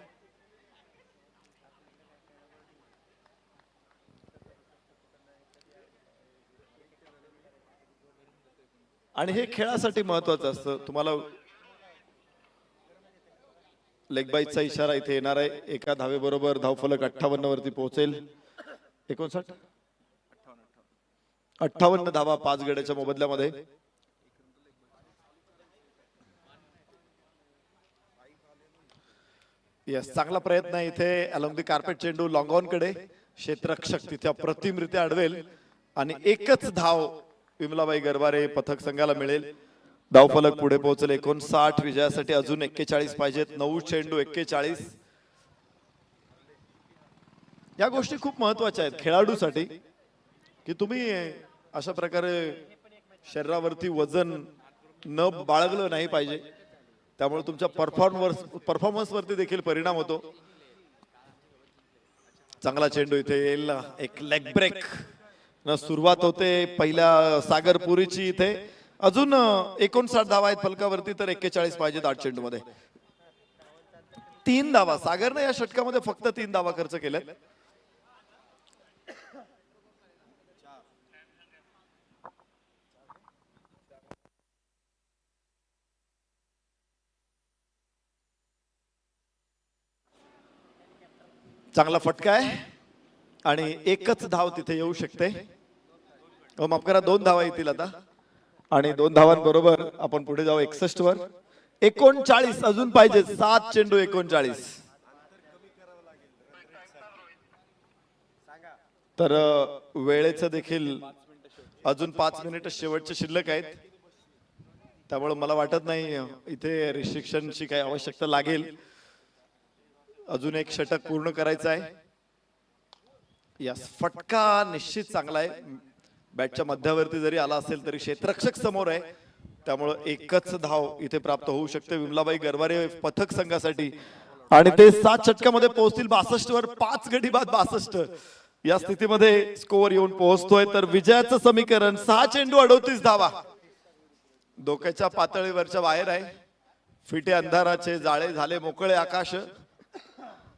आणि हे खेळासाठी महत्वाचं असतं. तुम्हाला लेग बाईटचा इशारा इथे येणार आहे. एका धावेबरोबर धावफलक 58 वरती पोहोचेल. 59 58 धावा 5 गड्याच्या मोबदल्यामध्ये. यस, चांगला प्रयत्न आहे इथे. अलॉंग दी कार्पेट चेंडू लॉंग ऑन कडे, क्षेत्ररक्षक तिथे अप्रतिमरित्या अडवेल आणि एकच धाव विमलाबाई गरवारे पथक संघाला मिळेल. धावफलक पुढे पोहोचेल. 59 विजयासाठी अजून 41 पाहिजेत. 9 चेंडू 41. या गोष्टी खूप महत्वाच्या आहेत खेळाडूसाठी की तुम्ही अशा प्रकारे शरीरावरती वजन न बाळगलं नाही पाहिजे. त्यामुळे तुमच्या परफॉर्मन्स वरती देखील परिणाम होतो. चांगला चेंडू इथे येईल. एक लेग ब्रेक न सुरुवात होते पहिल्या सागरपुरीची. इथे अजून 59 धावा आहेत फलकावरती, तर 41 पाहिजेत 8 चेंडू मध्ये. 3 धावा सागरने या षटकामध्ये फक्त 3 धावा खर्च केल्यात. चांगला फटका आहे आणि एकच धाव तिथे येऊ शकते. माफ करा, 2 धावा येतील आता आणि 2 धावांबरोबर आपण पुढे जाऊ 61 वर. 39 अजून पाहिजे. 7 चेंडू 39. तर वेळेचं देखील अजून 5 मिनिट शेवटचे शिल्लक आहेत. त्यामुळे मला वाटत नाही इथे रिस्ट्रिक्शनची काही आवश्यकता लागेल. अजून एक षटक पूर्ण करायचं आहे. यस, फटका निश्चित चांगला आहे. बॅटच्या मध्यावरती जरी आला असेल तरी क्षेत्ररक्षक समोर आहे, त्यामुळं एकच धाव इथे प्राप्त होऊ शकते विमलाबाई गरवारे पथक संघासाठी. आणि ते 7 षटकामध्ये पोहोचतील. 62 वर 5 गडी बाद 62 या स्थितीमध्ये स्कोअर येऊन पोहोचतोय. तर विजयाचं समीकरण 6 चेंडू 38 धावा. डोक्याच्या पातळीवरच्या बाहेर आहे. फिटे अंधाराचे जाळे झाले मोकळे आकाश,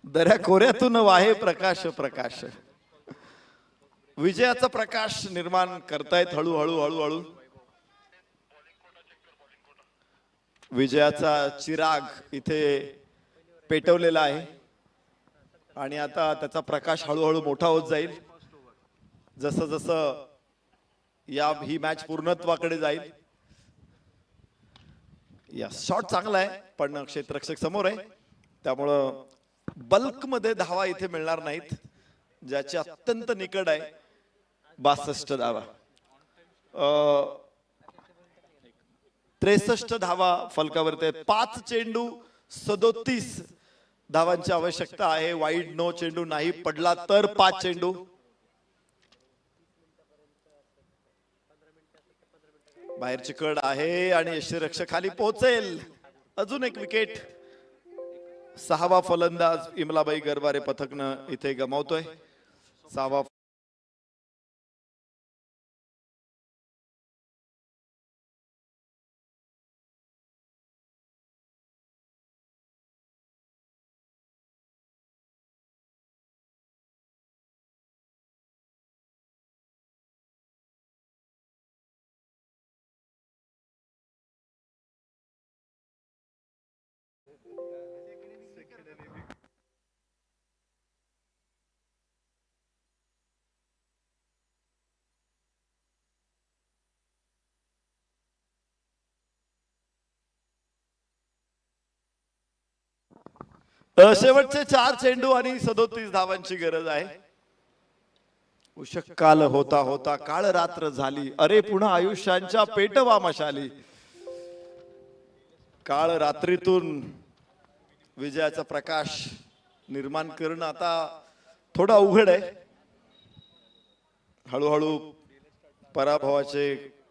दऱ्या खोऱ्यातून वाहे प्रकाश प्रकाश. विजयाचा प्रकाश निर्माण करतायत हळूहळू हळूहळू. विजयाचा चिराग इथे पेटवलेला आहे आणि आता त्याचा प्रकाश हळूहळू मोठा होत जाईल जसं जसं ही मॅच पूर्णत्वाकडे जाईल. या शॉट चांगला आहे पण क्षेत्ररक्षक समोर आहे, त्यामुळं बल्क मध्ये धावा इथे मिळणार नाहीत. ज्याची अत्यंत निकड आहे 62 धावा. 63 धावा फलकावरती. 5 चेंडू 37 धावांची आवश्यकता आहे. वाईड नो चेंडू नाही पडला तर 5 चेंडू. बाहेरची कड आहे आणि यष्टीरक्षक खाली पोहोचेल. अजून एक विकेट. 6वा फलंदाज इमलाबाई गरवारे पथकनं इथे गमावतोय. 6वा शेवटचे 4 चेंडू आणि 37 धावांची गरज आहे. उषक काल होता होता काळ रात्र झाली, अरे पुन्हा आयुष्यांच्या पेटवा मशाली. काळ रात्रीतून विजयाचा प्रकाश निर्माण करणं आता थोडं अवघड आहे. हळूहळू पराभवाचे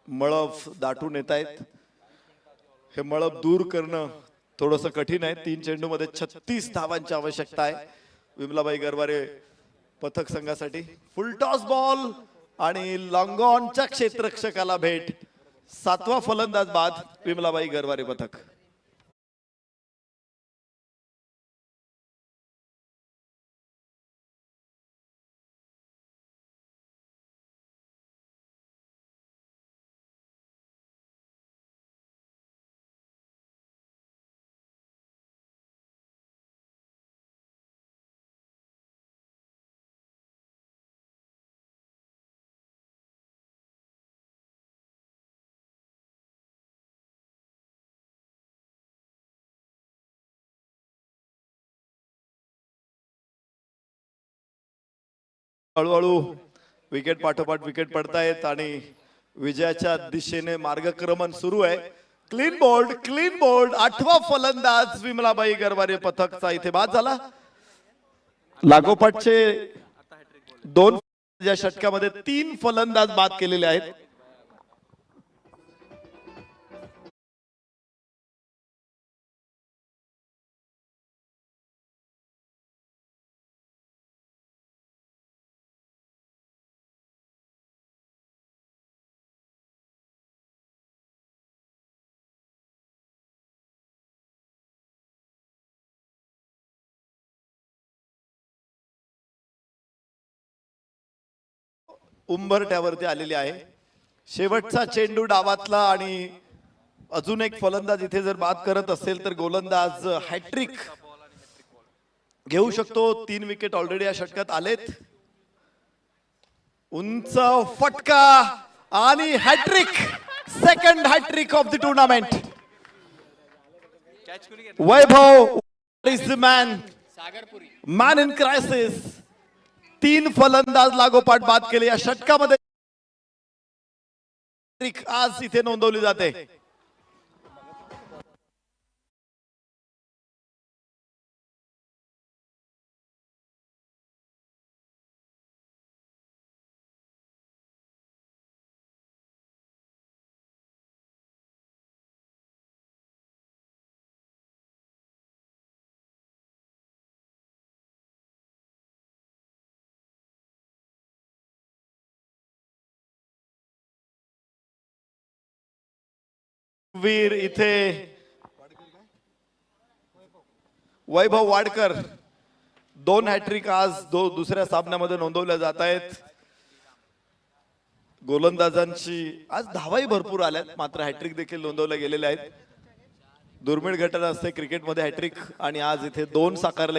मळब दाटून येत आहेत. हे मळब दूर करणं थोडंसं कठीण आहे. 3 चेंडूमध्ये 36 धावांची आवश्यकता आहे विमलाबाई गरवारे पथक संघासाठी. फुलटॉस बॉल आणि लॉंग ऑनच्या क्षेत्ररक्षकाला भेट. 7वा फलंदाज बाद विमलाबाई गरवारे पथक. हळूहळू विकेट पाठोपाठ विकेट पडतायत आणि विजयाच्या दिशेने मार्गक्रमण सुरू आहे. क्लीन बोल्ड 8वा फलंदाज विमलाबाई गरवारे पथकचा इथे बाद झाला. लागोपाठचे 2 या षटकामध्ये 3 फलंदाज बाद केलेले आहेत. उंबरठ्यावरती आलेली आहे. शेवटचा चेंडू डावातला आणि अजून एक फलंदाज इथे जर बाद करत असेल तर गोलंदाज हॅट्रिक घेऊ शकतो. 3 विकेट ऑलरेडी या षटकात आलेत. उंच फटका आणि hat trick. Second hat trick of the tournament. Vaibhav is the man in crisis. 3 फलंदाज लागोपाठ बाद केले या षटकामध्ये. आज इथे नोंदवली जाते. वीर इथे वैभव वाडकर 2 हॅट्रिक आज दुसऱ्या सामन्यामध्ये नोंदवल्या जात आहेत. गोलंदाजांची आज धावाही भरपूर आल्यात, मात्र हॅट्रिक देखील नोंदवल्या गेलेल्या आहेत. दुर्मिळ घटना असते क्रिकेटमध्ये हॅट्रिक, आणि आज इथे 2 साकारले.